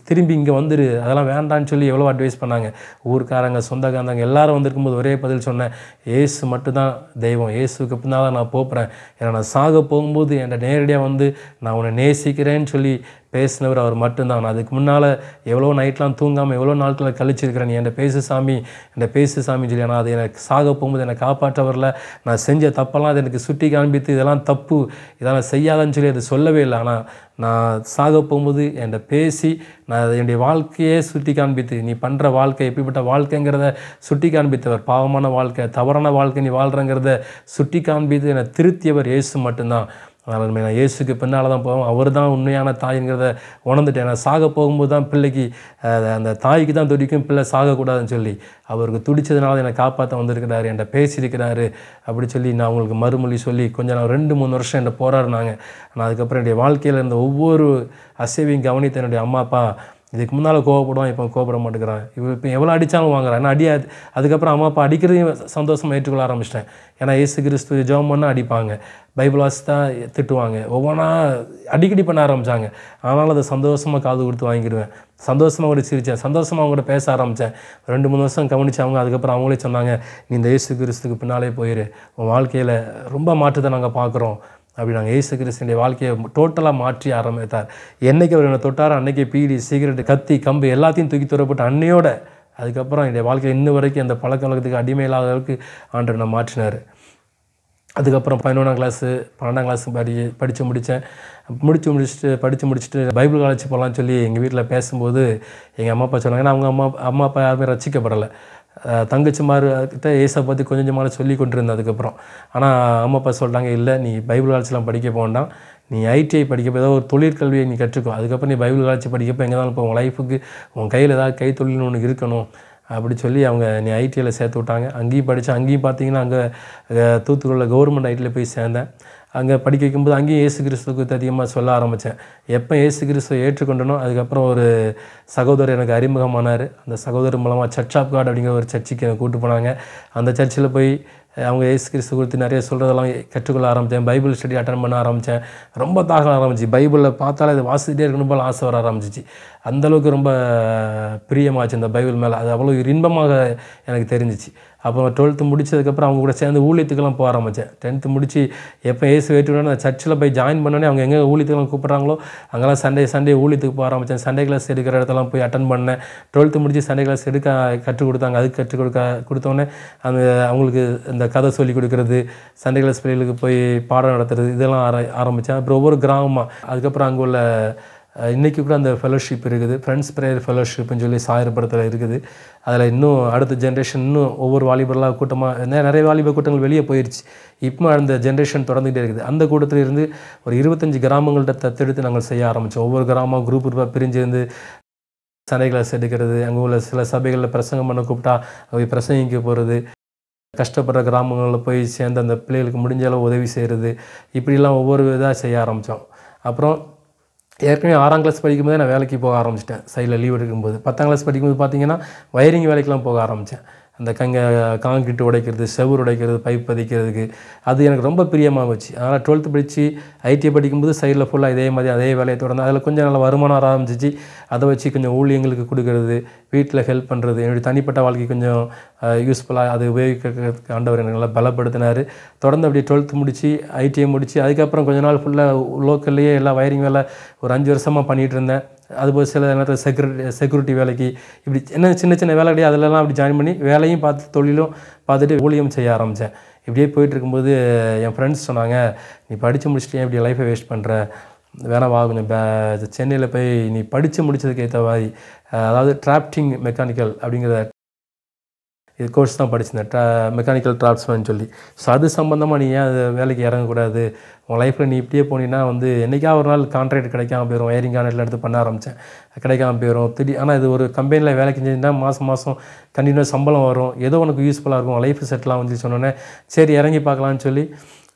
திரும்பி இங்கே வந்துரு, அதெல்லாம் வேண்டான்னு சொல்லி எவ்வளோ அட்வைஸ் பண்ணாங்க. ஊருக்காரங்க சொந்தக்காரங்க எல்லாரும் வந்திருக்கும்போது ஒரே பதில் சொன்னேன், ஏசு மட்டும்தான் தெய்வம், ஏசுக்கு பின்னால் தான் நான் போகிறேன், ஏன்னா நான் சாக போகும்போது என்கிட்ட நேரடியாக வந்து நான் உன்னை நேசிக்கிறேன்னு சொல்லி பேசினவர் அவர் மட்டும்தான். நான் அதுக்கு முன்னால் எவ்வளோ நைட்லாம் தூங்காமல் எவ்வளோ நாட்களில் கழிச்சிருக்கிறேன், நீ என்கிட்ட பேசு சாமின்னு சொல்லி. ஆனால் அது எனக்கு சாக போகும்போது என்னை காப்பாற்றவரில் நான் செஞ்ச தப்பெல்லாம் அது எனக்கு சுட்டி காண்பித்து இதெல்லாம் தப்பு, இதெல்லாம் செய்யாதான்னு சொல்லி அது சொல்லவே இல்லை. ஆனால் நான் சாக போகும்போது என்கிட்ட பேசி நான் என்னுடைய வாழ்க்கையே சுட்டி காண்பித்து, நீ பண்ணுற வாழ்க்கை எப்படிப்பட்ட வாழ்க்கைங்கிறத சுட்டி காண்பித்தவர், பாவமான வாழ்க்கை தவறான வாழ்க்கை நீ வாழ்கிறங்கிறத சுட்டி காண்பித்து என்னை திருத்தியவர் இயேசு மட்டும்தான். அதனால் நான் இயேசுக்கு பின்னால் தான் போவோம், அவர் தான் உண்மையான தாய்ங்கிறத உணர்ந்துட்டேன். நான் சாக போகும்போது தான் பிள்ளைக்கு அந்த தாய்க்கு தான் துடிக்கும், பிள்ளை சாகக்கூடாதுன்னு சொல்லி அவருக்கு துடித்ததுனால என்னை காப்பாற்ற வந்திருக்கிறாரு, என்கிட்ட பேசியிருக்கிறாரு அப்படி சொல்லி நான் அவங்களுக்கு மறுமொழி சொல்லி கொஞ்சம் நான் 2-3 வருஷம் என்கிட்ட போராடினாங்க. நான் அதுக்கப்புறம் என்னுடைய வாழ்க்கையில் இருந்த ஒவ்வொரு அசைவையும் கவனித்த என்னுடைய அம்மா அப்பா இதுக்கு முன்னால் கோவப்படுவான், இப்போ கோவப்பட மாட்டேங்கிறான், இப்போ எவ்வளோ அடித்தாலும் வாங்குறான், ஏன்னா அடியாது. அதுக்கப்புறம் அம்மா அப்பா அடிக்கிறதையும் சந்தோஷமாக ஏற்றுக்கொள்ள ஆரம்பிச்சிட்டேன். ஏன்னா இயேசு கிறிஸ்து ஜெபம் பண்ணால் அடிப்பாங்க, பைபிள் வாசித்தா திட்டுவாங்க, ஒவ்வொன்றா அடிக்கடி பண்ண ஆரம்பித்தாங்க. ஆனாலும் அதை சந்தோஷமாக காது கொடுத்து வாங்கிடுவேன், சந்தோஷமாக கூட சிரித்தேன், சந்தோஷமாக அவங்க கூட பேச ஆரம்பித்தேன். 2-3 வருஷம் கவனித்தவங்க. அதுக்கப்புறம் அவங்களே சொன்னாங்க, நீ இந்த இயேசு கிறிஸ்துக்கு பின்னாலே போயிரு, உன் வாழ்க்கையில் ரொம்ப மாற்றத்தை நாங்கள் பார்க்குறோம் அப்படி. நாங்கள் இயேசு கிறிஸ்துடைய வாழ்க்கையை டோட்டலாக மாற்றி ஆரம்பித்தார். என்றைக்கு அவர் என்னை தொட்டாரோ அன்றைக்கி பீடி சிகரெட்டு கத்தி கம்பு எல்லாத்தையும் தூக்கி துறப்பட்டு அன்னையோட அதுக்கப்புறம் என்னுடைய வாழ்க்கையில் இன்ன வரைக்கும் அந்த பழக்க வழக்கத்துக்கு அடிமை இல்லாத அளவுக்கு ஆண்டவர் நான் மாற்றினார். அதுக்கப்புறம் 11ஆம் கிளாஸு 12ஆம் கிளாஸ் படித்து முடிச்சுட்டு பைபிள் காலேஜ் போகலான்னு சொல்லி எங்கள் வீட்டில் பேசும்போது எங்கள் அம்மா அப்பா சொன்னாங்க. ஏன்னா அவங்க அம்மா அப்பா யாருமே ரசிக்கப்படலை. தங்கச்சிமார்கிட்ட ஏசை பற்றி கொஞ்சம் கொஞ்சமாக சொல்லி கொண்டிருந்தேன் அதுக்கப்புறம். ஆனால் அம்மா அப்பா சொல்லிட்டாங்க, இல்லை நீ பைபிள் காலேஜ்லாம் படிக்க போகண்டாம், நீ ஐடிஐ படிக்கப்போ ஏதோ ஒரு தொழிற்கல்வியை நீ கற்றுக்கோ, அதுக்கப்புறம் நீ பைபிள் காலேஜ் படிக்கப்போ எங்கே தான் இப்போ உன் லைஃபுக்கு உன் கையில் ஏதாவது கைத்தொழில்னு ஒன்று இருக்கணும் அப்படி சொல்லி அவங்க நீ ஐடிஐயில் சேர்த்து விட்டாங்க. அங்கேயும் படித்தேன். அங்கேயும் பார்த்தீங்கன்னா அங்கே தூத்துக்குடியில் கவர்மெண்ட் ஐடியில் போய் சேர்ந்தேன். அங்கே படிக்க வைக்கும்போது அங்கேயும் இயேசு கிறிஸ்துவுக்கு அதிகமாக சொல்ல ஆரம்பித்தேன். எப்போ இயேசு கிறிஸ்துவை ஏற்றுக்கொண்டனோ அதுக்கப்புறம் ஒரு சகோதரர் எனக்கு அறிமுகமானார். அந்த சகோதரர் மூலமாக சர்ச் ஆஃப் காட் அப்படிங்கிற ஒரு சர்ச்சுக்கு என்னை கூப்பிட்டு போனாங்க. அந்த சர்ச்சில் போய் அவங்க இயேசு கிறிஸ்து குறித்து நிறைய சொல்கிறதெல்லாம் கற்றுக்கொள்ள ஆரம்பித்தேன். பைபிள் ஸ்டடி அட்டன் பண்ண ஆரம்பித்தேன். ரொம்ப தாகம் ஆரம்பிச்சு, பைபிளில் பார்த்தாலே அதை வாசிக்கிட்டே இருக்கணும் போல் ஆசை வர ஆரம்பிச்சிச்சு. அந்தளவுக்கு ரொம்ப பிரியமாச்சு இந்த பைபிள் மேலே. அது அவ்வளோ இன்பமாக எனக்கு தெரிஞ்சிச்சு. அப்புறம் 12th முடிச்சதுக்கப்புறம் அவங்க கூட சேர்ந்து ஊழியத்துக்கெல்லாம் போக ஆரம்பித்தேன். 10th முடித்து எப்போ ஏசு ஏற்றுவிடணும் அந்த சர்ச்சில் போய் ஜாயின் பண்ணோன்னே அவங்க எங்கே ஊழியத்துக்கெல்லாம் கூப்பிட்றாங்களோ அங்கெல்லாம் சண்டே ஊழியத்துக்கு போக ஆரம்பித்தேன். சண்டே கிளாஸ் எடுக்கிற இடத்தெல்லாம் போய் அட்டன் பண்ணேன். 12th முடித்து சண்டே கிளாஸ் கற்றுக் கொடுத்தாங்க. அதுக்கு கொடுத்தோன்னே அந்த அவங்களுக்கு இந்த கதை சொல்லி கொடுக்குறது, சண்டே கிளாஸ் பிள்ளைகளுக்கு போய் பாடம் நடத்துறது இதெல்லாம் ஆரம்பித்தேன். அப்புறம் ஒவ்வொரு கிராமமாக அதுக்கப்புறம் அங்கே உள்ள இன்றைக்கி கூட அந்த ஃபெலோஷிப் இருக்குது, ஃப்ரெண்ட்ஸ் ப்ரேயர் ஃபெலோஷிப்னு சொல்லி சாயர்புரத்தில் இருக்குது. அதில் இன்னும் அடுத்த ஜென்ரேஷன் இன்னும் ஒவ்வொரு வாலிபர்களாக கூட்டமாக நிறைய வாலிப கூட்டங்கள் வெளியே போயிடுச்சு. இப்போ அந்த ஜென்ரேஷன் தொடர்ந்துகிட்டே இருக்குது. அந்த கூட்டத்தில் இருந்து ஒரு 25 கிராமங்கள்கிட்ட தத்தெடுத்து நாங்கள் செய்ய ஆரம்பித்தோம். ஒவ்வொரு கிராமம் குரூப்பாக பிரிஞ்சிருந்து சண்டே கிளாஸ் எடுக்கிறது, அங்கே உள்ள சில சபைகளில் பிரசங்கம் பண்ண கூப்பிட்டா அங்கே பிரசங்கிக்க போகிறது. கஷ்டப்படுற கிராமங்களில் போய் சேர்ந்து அந்த பிள்ளைகளுக்கு முடிஞ்ச அளவு உதவி செய்கிறது, இப்படிலாம் ஒவ்வொரு இதாக செய்ய ஆரம்பித்தோம். அப்புறம் ஏற்கனவே 6ஆம் கிளாஸ் படிக்கும்போதே நான் வேலைக்கு போக ஆரம்பிச்சிட்டேன். சைடில் லீவ் எடுக்கும்போது 10ஆம் கிளாஸ் படிக்கும்போது பார்த்திங்கன்னா வயரிங் வேலைக்கெலாம் போக ஆரம்பித்தேன். அந்த காங்கிரீட் உடைக்கிறது, செவுர் உடைக்கிறது, பைப் பதிக்கிறதுக்கு அது எனக்கு ரொம்ப பிரியமாக போச்சு. அதனால் 12th படித்து ஐடிஐ படிக்கும்போது சைடில் ஃபுல்லாக இதே மாதிரி அதே வேலையை தொடர்ந்து அதில் கொஞ்சம் நல்ல வருமானம் வர ஆரம்பிச்சிச்சு. அதை வச்சு கொஞ்சம் ஊழியங்களுக்கு கொடுக்கறது, வீட்டில் ஹெல்ப் பண்ணுறது, என்னுடைய தனிப்பட்ட வாழ்க்கை கொஞ்சம் யூஸ்ஃபுல்லாக அது உபயோகிக்கிறதுக்கு ஆண்டவர் எனக்கு நல்லா பலப்படுத்தினார். தொடர்ந்து அப்படியே 12th முடித்து ஐடிஐ முடித்து அதுக்கப்புறம் கொஞ்ச நாள் ஃபுல்லாக லோக்கல்லையே எல்லா வயரிங் வேலை ஒரு 5 வருஷமாக பண்ணிகிட்டு இருந்தேன். அதுபோல் சில நேரத்தில் செக்யூரிட்டி வேலைக்கு இப்படி சின்ன சின்ன வேலை கிடையாது, அதிலலாம் அப்படி ஜாயின் பண்ணி வேலையும் பார்த்து தொழிலும் பார்த்துட்டு ஊழியம் செய்ய ஆரம்பித்தேன். இப்படியே போயிட்டு இருக்கும்போது என் ஃப்ரெண்ட்ஸ் சொன்னாங்க, நீ படித்து முடிச்சுட்டு இப்படி லைஃப்பை வேஸ்ட் பண்ணுற, வேணாம் வா கொஞ்சம் சென்னையில் போய் நீ படித்து முடித்ததுக்கு ஏற்ற மாதிரி அதாவது டிராஃப்டிங் மெக்கானிக்கல் அப்படிங்கிற இது கோர்ஸ் தான் படிச்சிருந்தேன், மெக்கானிக்கல் டிராஃப்ட்ஸ்மேன் சொல்லி. ஸோ அது சம்மந்தமாக நீ ஏன் அது வேலைக்கு இறங்கக்கூடாது, உன் லைஃப்பில் நீ இப்படியே போனீங்கன்னா என்றைக்கா ஒரு நாள் கான்ட்ராக்ட் கிடைக்காம போயிடும். வயரிங் கான்ட்ராக்டில் எடுத்து பண்ண ஆரம்பித்தேன், கிடைக்காம போயிடும். ஆனால் இது ஒரு கம்பெனியில் வேலைக்கு செஞ்சுருந்தால் மாதம் கண்டினியூஸ் சம்பளம் வரும், ஏதோ உனக்கு யூஸ்ஃபுல்லாக இருக்கும், லைஃப் செட்டில் ஆகும் சொல்லி சொன்னோன்னே சரி இறங்கி பார்க்கலான்னு சொல்லி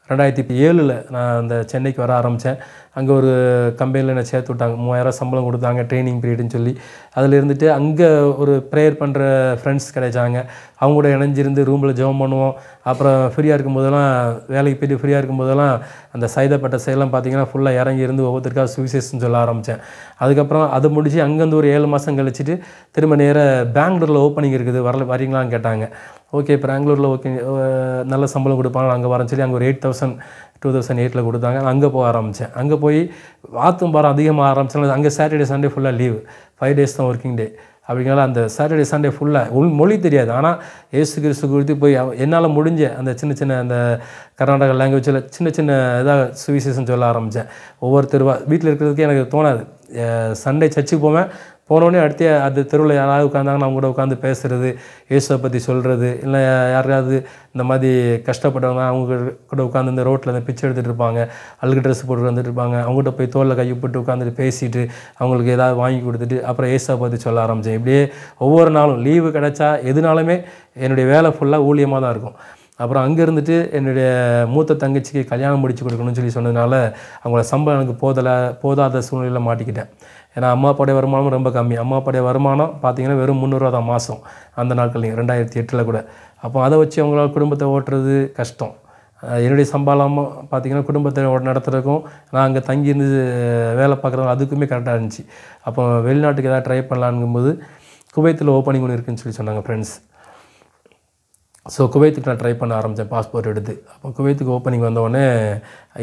2007 நான் அந்த சென்னைக்கு வர ஆரம்பித்தேன். அங்கே ஒரு கம்பெனியில் என்னை சேர்த்து விட்டாங்க. 3000 சம்பளம் கொடுத்தாங்க, ட்ரைனிங் பீரியடுன்னு சொல்லி. அதில் இருந்துட்டு அங்கே ஒரு ப்ரேயர் பண்ணுற ஃப்ரெண்ட்ஸ் கிடைச்சாங்க. அவங்க கூட இணைஞ்சிருந்து ரூமில் ஜெபம் பண்ணுவோம். அப்புறம் ஃப்ரீயாக இருக்கும்போதெல்லாம் வேலைக்கு போய்ட்டு ஃப்ரீயாக இருக்கும்போதெல்லாம் அந்த சைதாப்பட்ட சைடெல்லாம் பார்த்திங்கன்னா ஃபுல்லாக இறங்கி இருந்து ஒவ்வொருத்தருக்காக சுவிசேஷன் சொல்ல ஆரம்பித்தேன். அதுக்கப்புறம் அது முடித்து அங்கேருந்து ஒரு 7 மாதம் கழிச்சிட்டு திரும்ப நேராக பெங்களூரில் ஓப்பனிங் இருக்குது, வரீங்களான்னு கேட்டாங்க. ஓகே, இப்போ பெங்களூரில் ஓகே நல்ல சம்பளம் கொடுப்பாங்க, அங்கே வரேன்னு சொல்லி அங்கே ஒரு 8,000 2008 கொடுத்தாங்க. அங்கே போக ஆரம்பித்தேன். அங்கே போய் வாத்தும் பாரம் அதிகமாக ஆரம்பித்தாங்க. அங்கே சாட்டர்டே சண்டே ஃபுல்லாக லீவு, 5 days தான் ஒர்க்கிங் டே. அப்படிங்கிறனால அந்த சாட்டர்டே சண்டே ஃபுல்லாக மொழி தெரியாது, ஆனால் ஏசு கிறிஸ்து குறித்து போய் என்னால் முடிஞ்ச அந்த சின்ன அந்த கர்நாடகா லாங்குவேஜில் சின்ன இதாக சுவிசேஷம் சொல்ல ஆரம்பித்தேன். ஒவ்வொருத்தருவா வீட்டில் இருக்கிறதுக்கே எனக்கு தோணாது. சண்டே சர்ச்சுக்கு போனோடனே அடுத்து அது தெருவில் யாராவது உட்காந்தாங்கன்னா அவங்க கூட உட்காந்து பேசுகிறது, இயேசுவை பற்றி சொல்கிறது, இல்லை யாராவது இந்த மாதிரி கஷ்டப்பட்டவங்க அவங்க கூட உட்காந்து இந்த ரோட்டில் இந்த பிச்சை எடுத்துகிட்டு இருப்பாங்க, அழுகு ட்ரெஸ் போட்டு வந்துட்டு இருப்பாங்க, அவங்ககிட்ட போய் தோளில் கை போட்டு உட்காந்துட்டு பேசிட்டு அவங்களுக்கு ஏதாவது வாங்கி கொடுத்துட்டு அப்புறம் இயேசுவை பற்றி சொல்ல ஆரம்பித்தேன். இப்படியே ஒவ்வொரு நாளும் லீவு கிடச்சா எதுனாலுமே என்னுடைய வேலை ஃபுல்லாக ஊழியமாக தான் இருக்கும். அப்புறம் அங்கே இருந்துட்டு என்னுடைய மூத்த தங்கச்சிக்கு கல்யாணம் முடிச்சு கொடுக்கணும்னு சொல்லி சொன்னதுனால அவங்கள சம்பளம் எனக்கு போதாத சூழ்நிலையில் மாட்டிக்கிட்டேன். ஏன்னா அம்மா அப்பாவுடைய வருமானம் ரொம்ப கம்மி. அம்மா அப்பாவுடைய வருமானம் பார்த்திங்கன்னா வெறும் 300 ரூபா தான் மாதம் அந்த நாட்கள், 2008 கூட. அப்போ அதை வச்சு அவங்களால குடும்பத்தை ஓட்டுறது கஷ்டம். என்னுடைய சம்பளமும் பார்த்திங்கன்னா குடும்பத்தை நடத்துறதுக்கும் நான் அங்கே தங்கியிருந்து வேலை பார்க்குறதும் அதுக்குமே கரெக்டாக இருந்துச்சு. அப்போ வெளிநாட்டுக்கு எதாவது ட்ரை பண்ணலாங்கும்போது குவைத்தில் ஓப்பனிங் ஒன்று இருக்குதுன்னு சொல்லி சொன்னாங்க ஃப்ரெண்ட்ஸ். ஸோ குவைத்துக்கு நான் ட்ரை பண்ண ஆரம்பித்தேன் பாஸ்போர்ட் எடுத்து. அப்போ குவைத்துக்கு ஓப்பனிங் வந்தோடனே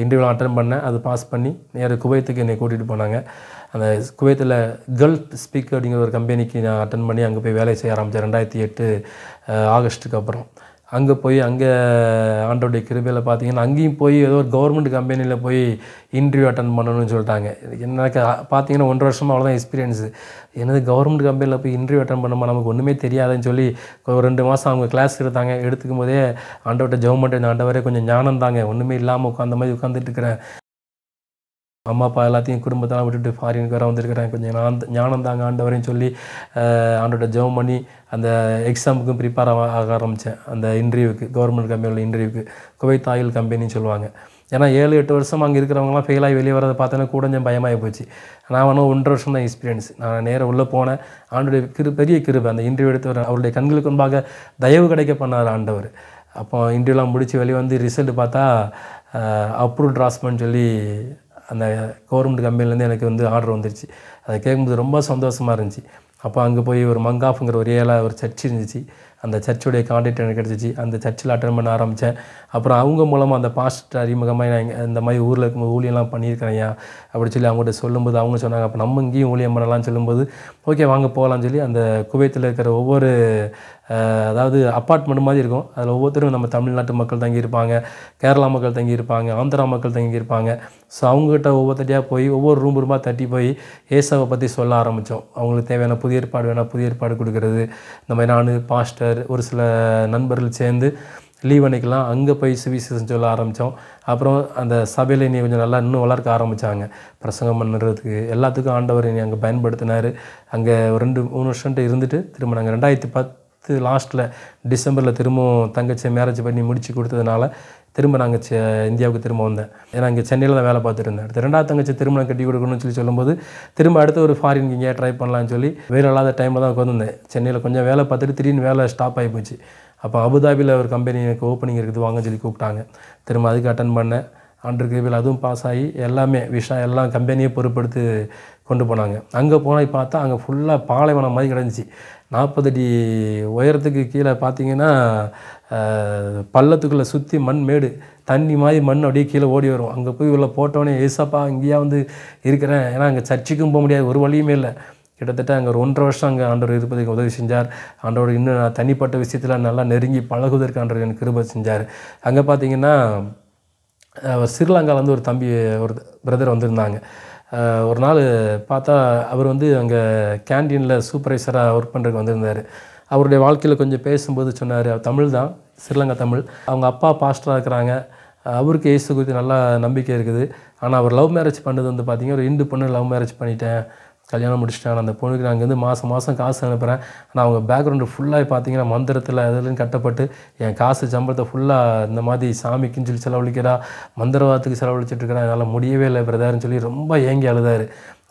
இன்டர்வியூ அட்டன் பண்ணேன். அது பாஸ் பண்ணி நேராக குவைத்துக்கு என்னை கூட்டிகிட்டு போனாங்க. அந்த குவைத்தில் கல்ஃப் ஸ்பீக் அப்படிங்கிற ஒரு கம்பெனிக்கு நான் அட்டன் பண்ணி அங்கே போய் வேலை செய்ய ஆரம்பித்தேன் 2008 ஆகஸ்ட்டுக்கு அப்புறம். அங்கே போய் அங்கே ஆண்டோடைய கிருபையில் பார்த்திங்கன்னா அங்கேயும் போய் ஏதோ ஒரு கவர்மெண்ட் கம்பெனியில் போய் இன்டர்வியூ அட்டன் பண்ணணும்னு சொல்லிட்டாங்க. எனக்கு பார்த்திங்கன்னா 1.5 வருஷமாக அவ்வளோதான் எக்ஸ்பீரியன்ஸு. எனது கவர்மெண்ட் கம்பெனியில் போய் இன்டர்வியூ அட்டன் பண்ணோமா, நமக்கு ஒன்றுமே தெரியாதுன்னு சொல்லி ஒரு 2 மாதம் அவங்க கிளாஸ் எடுத்தாங்க. எடுத்துக்கும் போதே ஆண்டவர்கிட்ட ஜெபம் இந்த ஆண்டவரே கொஞ்சம் ஞானம் தாங்க, ஒன்றுமே இல்லாமல் உட்காந்த மாதிரி உட்காந்துட்டு இருக்கிறேன், அம்மா அப்பா எல்லாத்தையும் குடும்பத்தெல்லாம் விட்டுட்டு ஃபாரினுக்கு வர வந்திருக்கிறேன், கொஞ்சம் ஞானம் தாங்க ஆண்டவரையும் சொல்லி ஆண்டோட ஜெபம் பண்ணி அந்த எக்ஸாமுக்கும் ப்ரிப்பேர் ஆக ஆரம்பித்தேன். அந்த இன்டர்வியூக்கு, கவர்மெண்ட் கம்பெனியில் இன்டர்வியூக்கு, குவைத் ஆயில் கம்பெனின்னு சொல்லுவாங்க. ஏன்னா 7-8 வருஷம் அங்கே இருக்கிறவங்களாம் ஃபெயிலாகி வெளியே வரதை பார்த்தோன்னா கூட கொஞ்சம் பயமாகி போச்சு. நான் வேணும் 1.5 வருஷம் தான் எக்ஸ்பீரியன்ஸ். நான் நேராக உள்ளே போனேன். ஆண்டோடைய பெரிய கிருபை, அந்த இன்டர்வியூ எடுத்து அவருடைய கண்களுக்கு முன்பாக தயவு கிடைக்க பண்ணார் ஆண்டவர். அப்போ இன்டர்வியூலாம் முடித்து வெளியே வந்து ரிசல்ட் பார்த்தா அப்ரூவ் ட்ராஸ்மெண்ட் சொல்லி அந்த கவர்மெண்ட் கம்பெனிலேருந்து எனக்கு ஆர்டர் வந்துருச்சு. அதை கேட்கும்போது ரொம்ப சந்தோஷமாக இருந்துச்சு. அப்போ அங்கே போய் ஒரு மங்காஃபுங்கிற ஒரு ஒரு சர்ச் இருந்துச்சு. அந்த சர்ச்சுடைய கான்டாக்ட் எனக்கு கிடச்சிச்சு. அந்த சர்ச்சில் அட்டன் பண்ண ஆரம்பித்தேன். அப்புறம் அவங்க மூலமாக அந்த பாஸ்டர் அறிமுகமாக நான் இந்த மாதிரி ஊரில் இருக்கும்போது ஊழியெல்லாம் பண்ணியிருக்கிறேன்யா அப்படி சொல்லி அவங்கள்ட்ட சொல்லும்போது அவங்க சொன்னாங்க, அப்போ நம்ம இங்கேயும் ஊழியம் பண்ணலாம்னு சொல்லும்போது ஓகே வாங்க போகலான்னு சொல்லி அந்த குவைத்தில் இருக்கிற ஒவ்வொரு அதாவது அப்பார்ட்மெண்ட் மாதிரி இருக்கும். அதில் ஒவ்வொருத்தரும் நம்ம தமிழ்நாட்டு மக்கள் தங்கியிருப்பாங்க, கேரளா மக்கள் தங்கியிருப்பாங்க, ஆந்திரா மக்கள் தங்கியிருப்பாங்க. ஸோ அவங்ககிட்ட ஒவ்வொருத்தட்டியாக போய் ஒவ்வொரு ரூமாக தட்டி போய் ஏசாவை பற்றி சொல்ல ஆரம்பித்தோம். அவங்களுக்கு தேவையான புதிய ஏற்பாடு வேணால் புதிய ஏற்பாடு கொடுக்கறது. இந்த மாதிரி நான் பாஸ்டர் ஒரு சில நண்பர்கள் சேர்ந்து லீவ் அன்னைக்கெல்லாம் அங்கே போய் சுவிசேஷம் சொல்ல ஆரம்பித்தோம். அப்புறம் அந்த சபையில் நீ கொஞ்சம் நல்லா இன்னும் வளர்க்க ஆரம்பித்தாங்க. பிரசங்கம் பண்ணுறதுக்கு எல்லாத்துக்கும் ஆண்டவர் நீ அங்கே பயன்படுத்தினார். அங்கே ஒரு 2-3 வருஷம்ட்டு இருந்துட்டு திரும்ப நாங்கள் 10 லாஸ்ட்டில் டிசம்பரில் திரும்பவும் தங்கச்சி மேரேஜ் பண்ணி முடிச்சு கொடுத்ததுனால திரும்ப நாங்கள் இந்தியாவுக்கு திரும்ப வந்தேன். ஏன்னா இங்கே சென்னையில் தான் வேலை பார்த்துட்டு இருந்தேன். அடுத்து 2வது தங்கச்சி திருமணம் கட்டி கொடுக்கணும்னு சொல்லும்போது திரும்ப அடுத்து ஒரு ஃபாரின் இங்கே ட்ரை பண்ணலான்னு சொல்லி வேலை இல்லாத டைமில் தான் உட்காந்துருந்தேன். சென்னையில் கொஞ்சம் வேலை பார்த்துட்டு திடீர்னு வேலை ஸ்டாப் ஆகி போச்சு. அப்போ அபுதாபியில் ஒரு கம்பெனி எனக்கு ஓப்பனிங் இருக்குது வாங்கன்னு சொல்லி கூப்பிட்டாங்க. திரும்ப அதுக்கு அட்டன் பண்ணேன். ஆண்டவர் கிருபையில் அதுவும் பாஸ் ஆகி எல்லாமே விஷா எல்லாம் கம்பெனியே பொறுப்படுத்தி கொண்டு போனாங்க. அங்கே போனால் பார்த்தா அங்கே ஃபுல்லாக பாலைவனம் மாதிரி கிடந்துச்சு. 40 அடி உயரத்துக்கு கீழே பார்த்தீங்கன்னா பள்ளத்துக்குள்ளே சுற்றி மண் மேடு, தண்ணி மாதிரி மண் அப்படியே கீழே ஓடி வரும். அங்கே போய் உள்ள போட்டோன்னே ஏசப்பா இங்கேயா வந்து இருக்கிறேன். ஏன்னா அங்கே சர்ச்சுக்கும் போக முடியாது, ஒரு வழியுமே இல்லை. கிட்டத்தட்ட அங்கே ஒரு 1.5 வருஷம் அங்கே ஆண்டவர் இருப்பதுக்கு உதவி செஞ்சார். ஆண்டவர் இன்னும் நான் தனிப்பட்ட விஷயத்தில் நல்லா நெருங்கி பழகுவதற்கு ஆண்டவர் எனக்கு கிருபை செஞ்சார். அங்கே பார்த்தீங்கன்னா ஸ்ரீலங்காவிலேருந்து ஒரு தம்பி ஒரு பிரதர் வந்திருந்தாங்க. ஒரு நாள் பார்த்தா அவர் வந்து அங்கே கேன்டீனில் சூப்பர்வைசராக ஒர்க் பண்ணுறதுக்கு வந்திருந்தார். அவருடைய வாழ்க்கையில் கொஞ்சம் பேசும்போது சொன்னார், தமிழ் தான், ஸ்ரீலங்கா தமிழ். அவங்க அப்பா பாஸ்டராக இருக்கிறாங்க. அவருக்கு இயேசு குறித்து நல்லா நம்பிக்கை இருக்குது. ஆனால் அவர் லவ் மேரேஜ் பண்ணது வந்து பார்த்திங்கன்னா ஒரு இந்து பொண்ணு லவ் மேரேஜ் பண்ணிட்டேன், கல்யாணம் முடிச்சிட்டேன். அந்த பொண்ணுக்கு நான் இங்கேருந்து மாதம் காசு அனுப்புகிறேன். ஆனால் அவங்க பேக்ரவுண்டு ஃபுல்லாக பார்த்தீங்கன்னா மந்திரத்தில் அதுலேயும் கட்டப்பட்டு என் காசு சம்பளத்தை ஃபுல்லாக இந்த மாதிரி சாமிக்குன்னு சொல்லி செலவழிக்கிறா, மந்திரவாதத்துக்கு செலவழிச்சிட்ருக்கிறேன், என்னால் முடியவே இல்லை பிரதர்னு சொல்லி ரொம்ப ஏங்கி அழுதார்.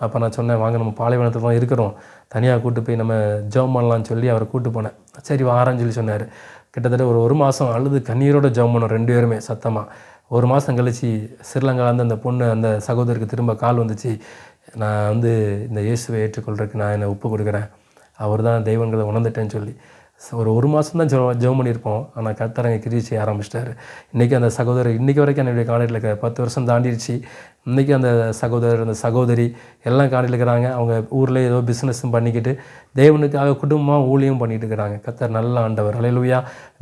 அப்போ நான் சொன்னேன், வாங்க நம்ம பாலைவனத்தில் தான் இருக்கிறோம், தனியாக கூப்பிட்டு போய் நம்ம ஜெபம் பண்ணலான்னு சொல்லி அவரை கூப்பிட்டு போனேன். சரி வாரான்னு சொல்லி சொன்னார். கிட்டத்தட்ட ஒரு மாதம் அழுது கண்ணீரோட ஜெபம் பண்ணோம் 2 பேருமே சத்தமாக. 1 மாதம் கழித்து ஸ்ரீலங்காவிலேருந்து அந்த பொண்ணு அந்த சகோதரருக்கு திரும்ப கால் வந்துச்சு, நான் வந்து இந்த இயேசுவை ஏற்றுக்கொள்றதுக்கு நான் என்னை ஒப்பு கொடுக்குறேன், அவர் தான் தெய்வங்களை உணர்ந்துட்டேன்னு சொல்லி. ஒரு மாதம் தான் ஜெபம் பண்ணியிருப்போம். ஆனால் கர்த்தர் கிரியை செய்ய ஆரம்பிச்சிட்டாரு. இன்றைக்கி அந்த சகோதரர் இன்றைக்கி வரைக்கும் என்னுடைய காலேஜில் இருக்க 10 வருஷம் தாண்டிடுச்சு. இன்றைக்கி அந்த சகோதரர் அந்த சகோதரி எல்லாம் காலேஜில் இருக்கிறாங்க. அவங்க ஊரில் ஏதோ பிஸ்னஸும் பண்ணிக்கிட்டு தேவனுக்காக குடும்பமாக ஊழியம் பண்ணிகிட்டு இருக்கிறாங்க. கர்த்தர் நல்ல ஆண்டவர். அல்லேலூயா.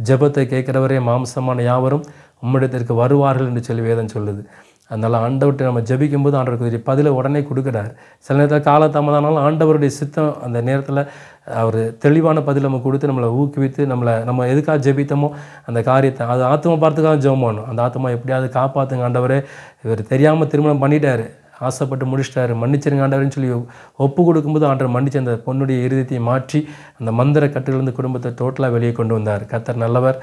ஜெபத்தை கேட்குறவரே மாம்சமான யாவரும் உம்மிடத்திற்கு வருவார்கள் என்று சொல்லி வேதம் சொல்லுது. அதனால் ஆண்டவர்கிட்ட நம்ம ஜெபிக்கும்போது ஆண்டவருக்கு பதிலை உடனே கொடுக்குறாரு. சில நேரத்தில் காலதாமதானாலும் ஆண்டவருடைய சித்தம் அந்த நேரத்தில் அவர் தெளிவான பதில் நம்ம கொடுத்து நம்மளை ஊக்குவித்து நம்ம எதுக்காக ஜெபித்தோமோ அந்த காரியத்தை அது ஆத்மா பார்த்துக்காக ஜெபம் பண்ணணும். அந்த ஆத்மா எப்படியாவது காப்பாற்றுங்க ஆண்டவரே, இவர் தெரியாமல் திருமணம் பண்ணிட்டார், ஆசைப்பட்டு முடிச்சிட்டாரு, மன்னிச்சிருங்க ஆண்டவர்னு சொல்லி ஒப்பு கொடுக்கும்போது ஆண்டவர் மன்னிச்சு அந்த பொண்ணுடைய இருதயத்தை மாற்றி அந்த மந்திர கட்டுலேருந்து குடும்பத்தை டோட்டலாக வெளியே கொண்டு வந்தார். கர்த்தர் நல்லவர்.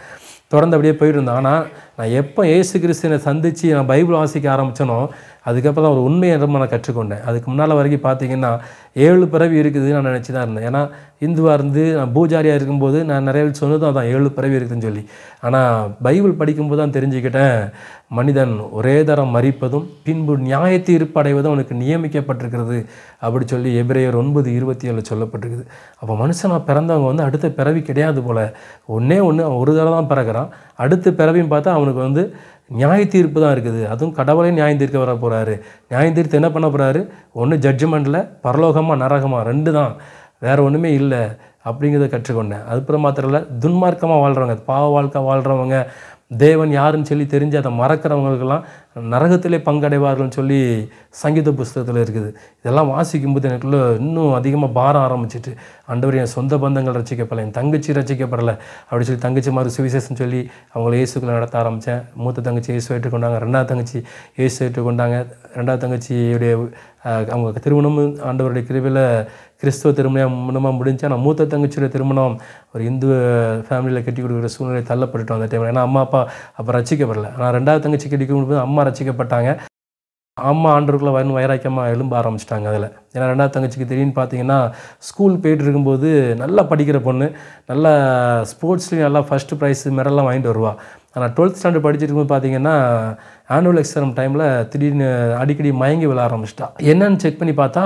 தொடர்ந்து அப்படியே போயிட்டு இருந்தேன். ஆனால் நான் எப்போ இயேசு கிறிஸ்துவை சந்தித்து நான் பைபிள் வாசிக்க ஆரம்பித்தனோ அதுக்கப்புறம் தான் ஒரு உண்மையை நான் கற்றுக்கொண்டேன். அதுக்கு முன்னால் வரைக்கும் பார்த்தீங்கன்னா 7 பிறவி இருக்குதுன்னு நான் நினச்சி தான் இருந்தேன். ஏன்னா இந்துவாக இருந்து நான் பூஜாரியாக இருக்கும்போது நான் நிறைய சொன்னதும் அதான் 7 பிறவி இருக்குதுன்னு சொல்லி. ஆனால் பைபிள் படிக்கும்போது தான் தெரிஞ்சுக்கிட்டேன், மனிதன் ஒரே தரம் மரிப்பதும் பின்பு நியாய தீர்ப்பு அடைவதும் அவனுக்கு நியமிக்கப்பட்டிருக்கிறது அப்படி சொல்லி எபிரேயர் 9:27 சொல்லப்பட்டிருக்குது. அப்போ மனுஷனாக பிறந்தவங்க வந்து அடுத்த பிறவி கிடையாது போல், ஒன்றே ஒன்று ஒரு தடவை தான் பிறக்கிறான். அடுத்த பிறவின்னு பார்த்தா அவனுக்கு வந்து நியாய தீர்ப்பு தான் இருக்குது. அதுவும் கடவுளே நியாயம் தீர்க்க வர போகிறாரு. நியாயம் தீர்த்து என்ன பண்ண போகிறாரு, ஒன்று ஜட்ஜ்மெண்ட்டில் பரலோகமாக நரகமாக 2 தான், வேறு ஒன்றுமே இல்லை அப்படிங்கிறத கற்றுக்கொண்டேன். அதுக்கப்புறம் மாத்திரம் இல்லை, துன்மார்க்கமாக வாழ்கிறவங்க, பாவ வாழ்க்கை வாழ்கிறவங்க, தேவன் யாருன்னு சொல்லி தெரிஞ்சு அதை மறக்கிறவங்களுக்கெல்லாம் நரகத்திலே பங்கடைவார்கள்னு சொல்லி சங்கீத புஸ்தகத்தில் இருக்குது. இதெல்லாம் வாசிக்கும்போது எனக்குள்ள இன்னும் அதிகமாக பாரம் ஆரம்பிச்சிட்டு, ஆண்டவர் என் சொந்த பந்தங்கள் ரசிக்கப்படலை, என் தங்கச்சி ரசிக்கப்படலை அப்படி சொல்லி தங்கச்சி மாதிரி சுவிசேஷம் சொல்லி அவங்கள இயேசுக்குள்ளே நடத்த ஆரம்பித்தேன். மூத்த தங்கச்சி இயேசு ஏற்றுக்கொண்டாங்க, 2வது தங்கச்சி இயேசு ஏற்றுக்கொண்டாங்க. 2வது தங்கச்சியுடைய அவங்க திருமணமும் ஆண்டவருடைய கிருபையில் கிறிஸ்துவ திருமணமாக முடிஞ்சு. ஆனால் மூத்த தங்கச்சியுடைய திருமணம் ஒரு இந்து ஃபேமிலியில் கட்டி கொடுக்குற சூழ்நிலை தள்ளப்பட்டுட்டோம் அந்த டைமில். ஏன்னா அம்மா அப்பா அப்போ ரசிக்கப்படலை. ஆனால் 2வது தங்கச்சி கட்டி கொடுக்கும்போது அம்மா ரசிக்கப்பட்டாங்க. அம்மா ஆண்டவருக்குள்ளே வைராக்கியமாக எழும்ப ஆரம்பிச்சிட்டாங்க அதில். ஏன்னா 2வது தங்கச்சிக்கு திடீர்னு பார்த்தீங்கன்னா ஸ்கூல் போய்ட்டு இருக்கும்போது நல்லா படிக்கிற பொண்ணு, நல்லா ஸ்போர்ட்ஸ்லேயும் நல்லா ஃபஸ்ட்டு ப்ரைஸ் மெடல்லாம் வாங்கிட்டு வருவாள். ஆனால் 12th ஸ்டாண்டர்ட் படிச்சுட்டு இருக்கும்போது பார்த்தீங்கன்னா ஆனுவல் எக்ஸாம் டைமில் திடீர்னு அடிக்கடி மயங்கி விழ ஆரம்பிச்சிட்டா. என்னன்னு செக் பண்ணி பார்த்தா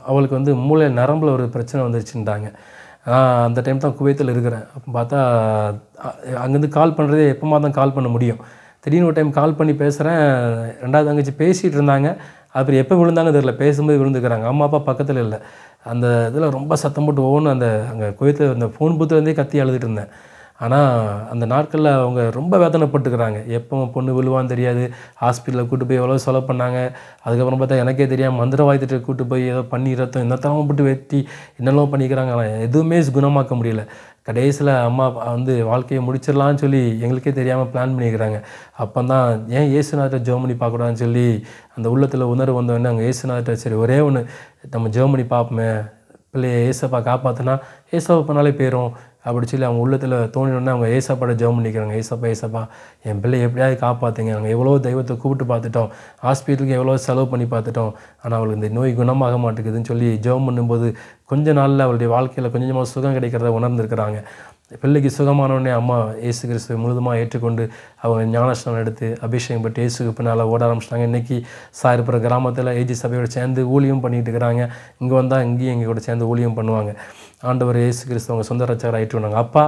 அவளுக்கு வந்து மூளை நரம்பில் ஒரு பிரச்சனை வந்துருச்சுட்டாங்க. அந்த டைம் தான் குவைத்தில் இருக்கிறேன். அப்போ பார்த்தா அங்கேருந்து கால் பண்ணுறதே எப்போமா தான் கால் பண்ண முடியும். திடீர்னு ஒரு டைம் கால் பண்ணி பேசுகிறேன், 2வது தங்கச்சி பேசிகிட்டு இருந்தாங்க. அப்புறம் எப்போ விழுந்தாங்க தெரியல, பேசும்போது விழுந்துக்கிறாங்க. அம்மா அப்பா பக்கத்தில் இல்லை. அந்த இதில் ரொம்ப சத்தம் போட்டு ஒவ்வொன்று அங்கே குவைத்தில் அந்த ஃபோன் பூத்துலேருந்தே கத்தி அழுதுட்டு இருந்தேன். ஆனால் அந்த நாட்களில் அவங்க ரொம்ப வேதனைப்பட்டுக்கிறாங்க. எப்போ பொண்ணு விழுவான்னு தெரியாது. ஹாஸ்பிட்டலில் கூட்டு போய் எவ்வளோ செலவு பண்ணாங்க. அதுக்கப்புறம் பார்த்தா எனக்கே தெரியாமல் மந்திரவாயத்திட்ட கூட்டு போய் ஏதோ பண்ணி ரத்தம் என்னத்தெல்லாம் போட்டு வெட்டி என்னெல்லாம் பண்ணிக்கிறாங்க. ஆனால் எதுவுமே குணமாக்க முடியல. கடைசியில் அம்மா வந்து வாழ்க்கையை முடிச்சிடலான்னு சொல்லி எங்களுக்கே தெரியாமல் பிளான் பண்ணிக்கிறாங்க. அப்போ தான் ஏன் இயேசுநாதர்கிட்ட ஜெபம் பண்ணி பார்க்கக்கூடாதுன்னு சொல்லி அந்த உள்ளத்தில் உணர்வு வந்தோடனே அங்கே இயேசுநாதர்கிட்ட சரி ஒரே ஒன்று நம்ம ஜெபம் பண்ணி பார்ப்போமே, பிள்ளையை ஏசப்பா காப்பாற்றினா ஏசப்பா பண்ணாலே போயிடும் அப்படி சொல்லி அவங்க உள்ளத்தில் தோணினோடனே அவங்க ஏசப்பாட ஜெபம் பண்ணிக்கிறாங்க. ஏசப்பா என் பிள்ளை எப்படியாவது காப்பாற்றுங்க, நாங்கள் எவ்வளோ தெய்வத்தை கூப்பிட்டு பார்த்துட்டோம், ஹாஸ்பிட்டலுக்கு எவ்வளோ செலவு பண்ணி பார்த்துட்டோம், ஆனால் அவளுக்கு இந்த நோய் குணமாக மாட்டேங்குதுன்னு சொல்லி ஜெபம் பண்ணும்போது கொஞ்ச நாளில் அவளுடைய வாழ்க்கையில் கொஞ்சமாக சுகம் கிடைக்கிறத உணர்ந்துருக்கிறாங்க. பிள்ளைக்கு சுகமானோடனே அம்மா இயேசு கிறிஸ்துவை முழுதுமாக ஏற்றுக்கொண்டு அவங்க ஞானஸ்நானம் எடுத்து அபிஷேகம் பட்டு இயேசுக்கு பின்னால் ஓட ஆரம்பிச்சிட்டாங்க. இன்றைக்கி சாயர்புர கிராமத்தில் ஏஜி சபையோடு சேர்ந்து ஊழியம் பண்ணிகிட்டு இருக்கிறாங்க. இங்கே வந்தால் இங்கேயும் எங்கள் கூட சேர்ந்து ஊழியம் பண்ணுவாங்க. ஆண்டவர் இயேசு கிறிஸ்து அவங்க சொந்த ரட்சகராக ஏற்றுக்கொண்டாங்க. அப்பா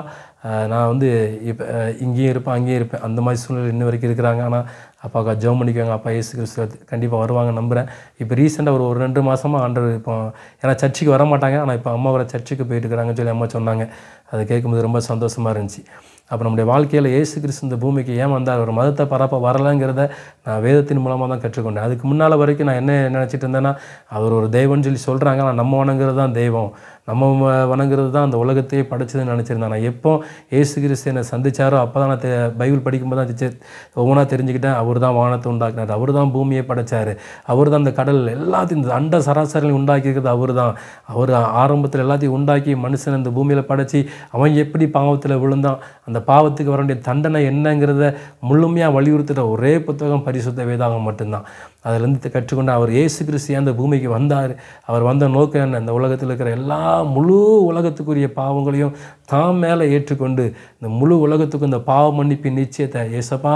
நான் வந்து இப்போ இங்கேயும் இருப்பேன் அங்கேயும் இருப்பேன் அந்த மாதிரி சூழ்நிலை இன்ன வரைக்கும் இருக்கிறாங்க. ஆனால் அப்பாக்கா ஜெபம் பண்ணிக்குவாங்க. அப்பா இயேசு கிறிஸ்து கண்டிப்பாக வருவாங்க நம்புகிறேன். இப்போ ரீசெண்டாக ஒரு 2 மாதமாக ஆண்டவர் இப்போ ஏன்னா சர்ச்சுக்கு வர மாட்டாங்க, ஆனால் இப்போ அம்மாவோட சர்ச்சுக்கு போயிட்டு இருக்கிறாங்கன்னு சொல்லி அம்மா சொன்னாங்க. அதை கேட்கும்போது ரொம்ப சந்தோஷமாக இருந்துச்சு. அப்போ நம்முடைய வாழ்க்கையில் இயேசு கிறிஸ்து இந்த பூமிக்கு ஏன் வந்தார், ஒரு மதத்தை பரப்ப வரலைங்கிறத நான் வேதத்தின் மூலமாக தான் கற்றுக்கொண்டேன். அதுக்கு முன்னால் வரைக்கும் நான் என்ன நினச்சிட்டு இருந்தேன்னா, அவர் ஒரு தெய்வம்னு சொல்லி சொல்கிறாங்க, ஆனால் நம்ம வணங்குறது தான் தெய்வம், நம்ம வணங்குறது தான் அந்த உலகத்தையே படைச்சதுன்னு நினச்சிருந்தேன். நான் எப்போ இயேசு கிறிஸ்து என்னை சந்திச்சாரோ அப்போ தான் நான் பைபிள் படிக்கும்போது தான் ஒவ்வொன்றா தெரிஞ்சுக்கிட்டேன். அவர் தான் வானத்தை உண்டாக்குனார், அவர் தான் பூமியை படைச்சார், அவர் தான் அந்த கடல் எல்லாத்தையும் இந்த அண்ட சராசரிகளையும் உண்டாக்கியிருக்கிறது அவர் தான். அவர் ஆரம்பத்தில் எல்லாத்தையும் உண்டாக்கி மனுஷன் இந்த பூமியில் படைச்சி அவன் எப்படி பாவத்தில் விழுந்தான், அந்த பாவத்துக்கு வர வேண்டிய தண்டனை என்னங்கிறத முழுமையாக வலியுறுத்துகிற ஒரே புத்தகம் பரிசுத்த வேதாகம் மட்டும்தான். அதிலேருந்து கற்றுக்கொண்டு அவர் இயேசு கிறிஸ்து அந்த பூமிக்கு வந்தார். அவர் வந்த நோக்கம் என்ன, இந்த உலகத்தில் இருக்கிற எல்லா முழு உலகத்துக்குரிய பாவங்களையும் தாம் மேலே ஏற்றுக்கொண்டு இந்த முழு உலகத்துக்கும் இந்த பாவ மன்னிப்பின் நிச்சயத்தை, ஏசப்பா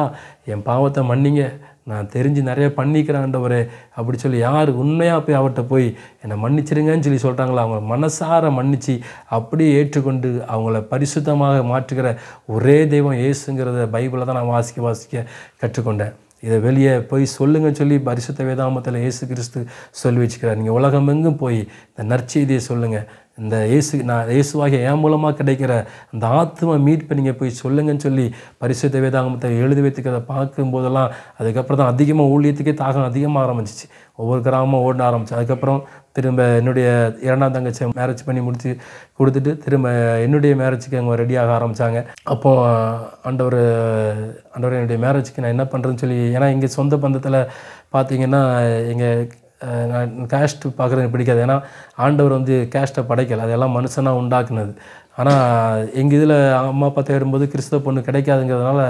என் பாவத்தை மன்னிங்க, நான் தெரிஞ்சு நிறைய பண்ணிக்கிறேன்டவரே அப்படி சொல்லி யார் உண்மையாக போய் அவர்கிட்ட போய் என்னை மன்னிச்சிருங்கன்னு சொல்லி சொல்கிறாங்களோ அவங்க மனசார மன்னித்து அப்படியே ஏற்றுக்கொண்டு அவங்கள பரிசுத்தமாக மாற்றுகிற ஒரே தெய்வம் இயேசுங்கிறத பைபிளை தான் நான் வாசிக்க கற்றுக்கொண்டேன். இதை வெளியே போய் சொல்லுங்கன்னு சொல்லி பரிசுத்த வேதாமத்தில் இயேசு கிறிஸ்து சொல்லி வச்சுக்கிறார். நீங்கள் உலகமெங்கும் போய் இந்த நற்செய்தியை சொல்லுங்கள், இந்த இயேசுவாகிய என் மூலமாக கிடைக்கிற அந்த ஆத்ம மீட்பை நீங்கள் போய் சொல்லுங்கன்னு சொல்லி பரிசுத்த வேதாகமத்தை எழுதி வைத்துக்கிறத பார்க்கும்போதெல்லாம் அதுக்கப்புறம் தான் அதிகமாக ஊழியத்துக்கே தாகம் அதிகமாக ஆரம்பிச்சிச்சு. ஒவ்வொரு கிராமம் ஓட ஆரம்பிச்சு. அதுக்கப்புறம் திரும்ப என்னுடைய 2ஆம் தங்கச்சி மேரேஜ் பண்ணி முடித்து கொடுத்துட்டு திரும்ப என்னுடைய மேரேஜுக்கு அவங்க ரெடியாக ஆரம்பித்தாங்க. அப்போது ஆண்டவர் என்னுடைய மேரேஜுக்கு நான் என்ன பண்ணுறேன்னு சொல்லி, ஏன்னா இங்கே சொந்த பந்தத்தில் பார்த்திங்கன்னா எங்கள் நான் கேஸ்ட் பார்க்குறது எனக்கு பிடிக்காது. ஏன்னா ஆண்டவர் வந்து கேஸ்ட்டை படைக்கலை, அதெல்லாம் மனுஷனாக உண்டாக்குனது. ஆனால் எங்கள் இதில் அம்மா அப்பா தேடும்போது கிறிஸ்தவ பொண்ணு கிடைக்காதுங்கிறதுனால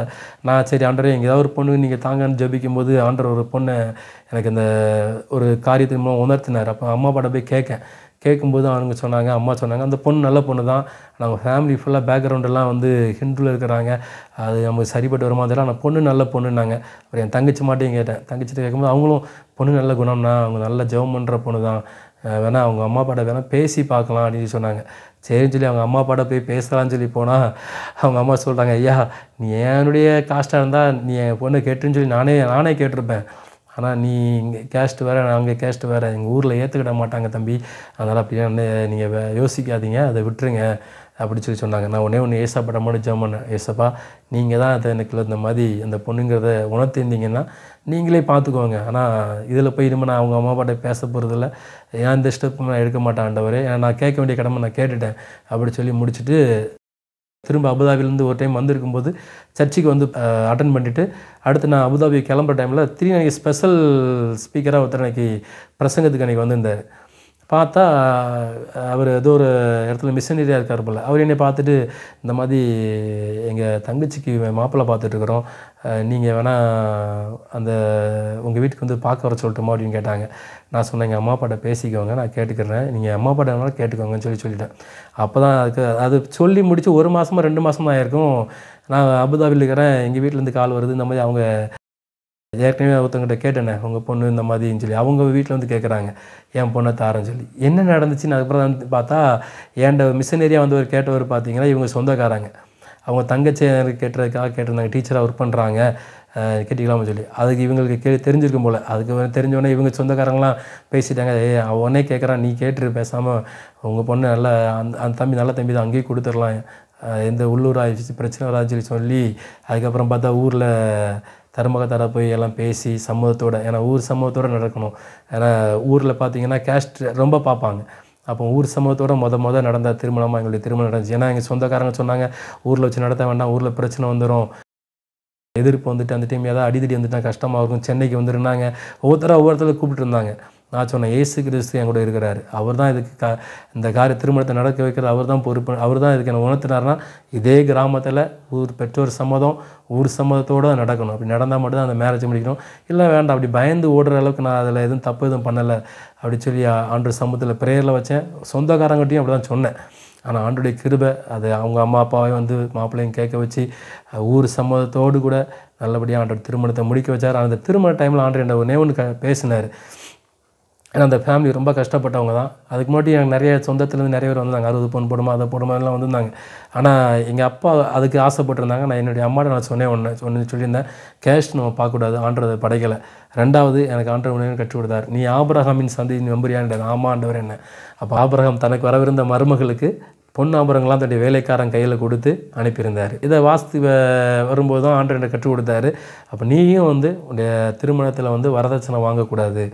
நான் சரி ஆண்டவரே எங்கள் ஏதாவது ஒரு பொண்ணு நீங்கள் தாங்கன்னு ஜெபிக்கும்போது ஆண்டவர் ஒரு பொண்ணை எனக்கு இந்த ஒரு காரியத்தின் மூலம் உணர்த்தினார். அப்போ அம்மா அப்பாட்ட போய் கேட்கும்போது அவங்க சொன்னாங்க, அம்மா சொன்னாங்க அந்த பொண்ணு நல்ல பொண்ணு தான், நாங்கள் ஃபேமிலி ஃபுல்லாக பேக்ரவுண்டெல்லாம் வந்து ஹிந்துவில் இருக்கிறாங்க, அது நமக்கு சரிப்பட்டு வருமா அதெல்லாம், ஆனால் பொண்ணு நல்ல பொண்ணுன்னாங்க. அப்புறம் என் தங்கச்சி மாட்டையும் கேட்டேன், தங்கச்சிட்டு கேட்கும்போது அவங்களும் பொண்ணு நல்ல குணம்னா, அவங்க நல்ல ஜெபம் பண்ணுற பொண்ணு தான், வேணால் அவங்க அம்மா அப்பாட்ட வேணால் பேசி பார்க்கலாம் அப்படின்னு சொன்னாங்க. சரின்னு சொல்லி அவங்க அம்மா அப்பாட்ட போய் பேசலான்னு சொல்லி போனால் அவங்க அம்மா சொல்கிறாங்க, ஐயா நீ என்னுடைய காஸ்ட்டாக இருந்தால் நீ என் பொண்ணை கேட்டுன்னு சொல்லி நானே கேட்டிருப்பேன், ஆனால் நீ இங்கே கேஸ்ட்டு வேறு நாங்கள் கேஸ்ட்டு வேறு, எங்கள் ஊரில் ஏற்றுக்கிட மாட்டாங்க தம்பி, அதனால் அப்படியே நீங்கள் யோசிக்காதீங்க, அதை விட்டுருங்க அப்படி சொல்லி சொன்னாங்க. நான் ஒன்று ஏசப்பாட்ட மட்டும் ஜெபம் பண்ணேன், ஏசப்பா நீங்கள் தான் அதை எனக்கு இந்த மாதிரி அந்த பொண்ணுங்கிறத உணர்த்திருந்தீங்கன்னா நீங்களே பார்த்துக்கோங்க, ஆனால் இதில் போய் இனிமேல் நான் அவங்க அம்மா அப்பாட்ட பேச போகிறதில்ல, ஏன் இந்த ஸ்டெப்பு நான் எடுக்க மாட்டேன் ஆண்டவரே, நான் கேட்க வேண்டிய கடமை நான் கேட்டுட்டேன் அப்படி சொல்லி முடிச்சுட்டு திரும்ப அபுதாபிலேருந்து ஒரு டைம் வந்திருக்கும்போது சர்ச்சுக்கு வந்து அட்டன் பண்ணிவிட்டு அடுத்து நான் அபுதாபி கிளம்புற டைமில் எனக்கு ஸ்பெஷல் ஸ்பீக்கராக ஒருத்தர் எனக்கு பிரசங்கத்துக்கு அன்றைக்கி வந்திருந்தார். பார்த்தா அவர் ஏதோ ஒரு இடத்துல மிஷனரியாக இருக்கார் போல். அவர் என்னை பார்த்துட்டு இந்த மாதிரி எங்கள் தங்கச்சிக்கு மாப்பிள்ளை பார்த்துட்ருக்குறோம், நீங்கள் வேணால் அந்த உங்கள் வீட்டுக்கு வந்து பார்க்க வர சொல்லட்டுமா அப்படின்னு கேட்டாங்க. நான் சொன்னேன் எங்கள் அம்மா அப்பாட்ட பேசிக்கோங்க, நான் கேட்டுக்கிறேன், நீங்கள் அம்மா அப்பாட்ட வேணாலும் கேட்டுக்கோங்கன்னு சொல்லிட்டேன். அப்போ தான் அது சொல்லி முடித்து 1 மாதமாக 2 மாதம் தான் ஆயிருக்கும். நான் அபுதாபியில் இருக்கிறேன், எங்கள் வீட்டிலேருந்து கால் வருது, இந்த மாதிரி அவங்க ஏற்கனவே ஒருத்தவங்கிட்ட கேட்டேனே உங்கள் பொண்ணு இந்த மாதிரின்னு சொல்லி அவங்க வீட்டில் வந்து கேட்குறாங்க என் பொண்ணை தாரன்னு சொல்லி. என்ன நடந்துச்சுன்னு அதுக்கப்புறம் வந்து பார்த்தா ஏன்ட மிஷனரியாக வந்தவர் கேட்டவர் பார்த்தீங்கன்னா இவங்க சொந்தக்காரங்க, அவங்க தங்கச்சி கேட்டுறதுக்காக கேட்டிருந்தாங்க, டீச்சராக ஒர்க் பண்ணுறாங்க, கேட்டிக்கலாம்னு சொல்லி. அதுக்கு இவங்களுக்கு தெரிஞ்சிருக்கும் போல். அதுக்கு தெரிஞ்சோடனே இவங்க சொந்தக்காரங்களாம் பேசிட்டாங்க, அவன் உடனே கேட்குறான், நீ கேட்டுரு பேசாமல் உங்கள் பொண்ணு நல்லா அந்த தம்பி நல்ல தம்பி தான், அங்கேயும் கொடுத்துடலாம், எந்த உள்ளூர் ஆயிடுச்சு பிரச்சனை வராதுன்னு சொல்லி அதுக்கப்புறம் பார்த்தா ஊரில் தர்மகத்தார போய் எல்லாம் பேசி சமூகத்தோடு, ஏன்னா ஊர் சமூகத்தோடு நடக்கணும், ஏன்னா ஊரில் பார்த்திங்கன்னா கேஸ்ட் ரொம்ப பார்ப்பாங்க. அப்போ ஊர் சமூகத்தோடு மொதல் நடந்த திருமணமாக எங்களுடைய திருமணம் நடந்துச்சு. ஏன்னா எங்கள் சொந்தக்காரங்க சொன்னாங்க ஊரில் வச்சு நடத்த வேண்டாம், ஊரில் பிரச்சனை வந்துடும், எதிர்ப்பு வந்துட்டு அந்த டைம் ஏதாவது அடிதடி வந்துட்டால் கஷ்டமாக இருக்கும், சென்னைக்கு வந்துருந்தாங்க, ஒவ்வொருத்தராக ஒவ்வொருத்தருக்கு கூப்பிட்டு இருந்தாங்க. நான் சொன்னேன், இயேசு கிறிஸ்து என் கூட இருக்கிறாரு, அவர் தான் இதுக்கு இந்த திருமணத்தை நடக்க வைக்கிறது, அவர் தான் பொறுப்பு, அவர் தான் இதுக்கு என்ன உணர்த்தினார்னா இதே கிராமத்தில் பெற்றோர் சம்மதம் ஊர் சம்மதத்தோடு நடக்கணும். அப்படி நடந்தால் மட்டும்தான் அந்த மேரேஜ் முடிக்கணும். இல்லை வேண்டாம், அப்படி பயந்து ஓடுற அளவுக்கு நான் அதில் எதுவும் தப்பு எதுவும் பண்ணலை அப்படி சொல்லி ஆண்டவர் சமூகத்தில் ப்ரேயரில் வச்சேன். சொந்தக்காரங்கிட்டையும் அப்படி தான் சொன்னேன். ஆனால் ஆண்டவருடைய கிருபை அது அவங்க அம்மா அப்பாவை மாப்பிள்ளையும் கேட்க வச்சு ஊர் சம்மதத்தோடு கூட நல்லபடியாக ஆண்டவர் திருமணத்தை முடிக்க வச்சார். அந்த திருமண டைமில் ஆண்டவர் என்ன ஒன்றே ஒன்று பேசினார். ஏன்னா அந்த ஃபேமிலி ரொம்ப கஷ்டப்பட்டவங்க தான். அதுக்கு முன்னாடி எனக்கு நிறைய சொந்தத்துலேருந்து நிறைய பேர் வந்தாங்க, 60 பவுன் போடுமா அதை போடுமா எல்லாம் வந்திருந்தாங்க. ஆனால் எங்கள் அப்பா அதுக்கு ஆசைப்பட்டிருந்தாங்க. நான் என்னுடைய அம்மாட்ட நான் சொன்னேன் சொல்லியிருந்தேன், கேஷ் நம்ம பார்க்கக்கூடாது, ஆண்டவர் படைக்கலை. ரெண்டாவது எனக்கு ஆண்டவர் உணவு கற்றுக் கொடுத்தார், நீ ஆபிரகாமின் சந்ததி நம்புறியான்றார். ஆமா ஆண்டவர் என்ன. அப்போ ஆபிரகாம் தனக்கு வரவிருந்த மருமகளுக்கு பொன் ஆபரங்கள்லாம் தன்னுடைய வேலைக்காரன் கையில் கொடுத்து அனுப்பியிருந்தார். இதை வாஸ்து வரும்போது தான் ஆண்டவர் எனக்கு கற்றுக் கொடுத்தாரு. அப்போ நீயும் உன்னுடைய திருமணத்தில் வரதட்சணை வாங்கக்கூடாது,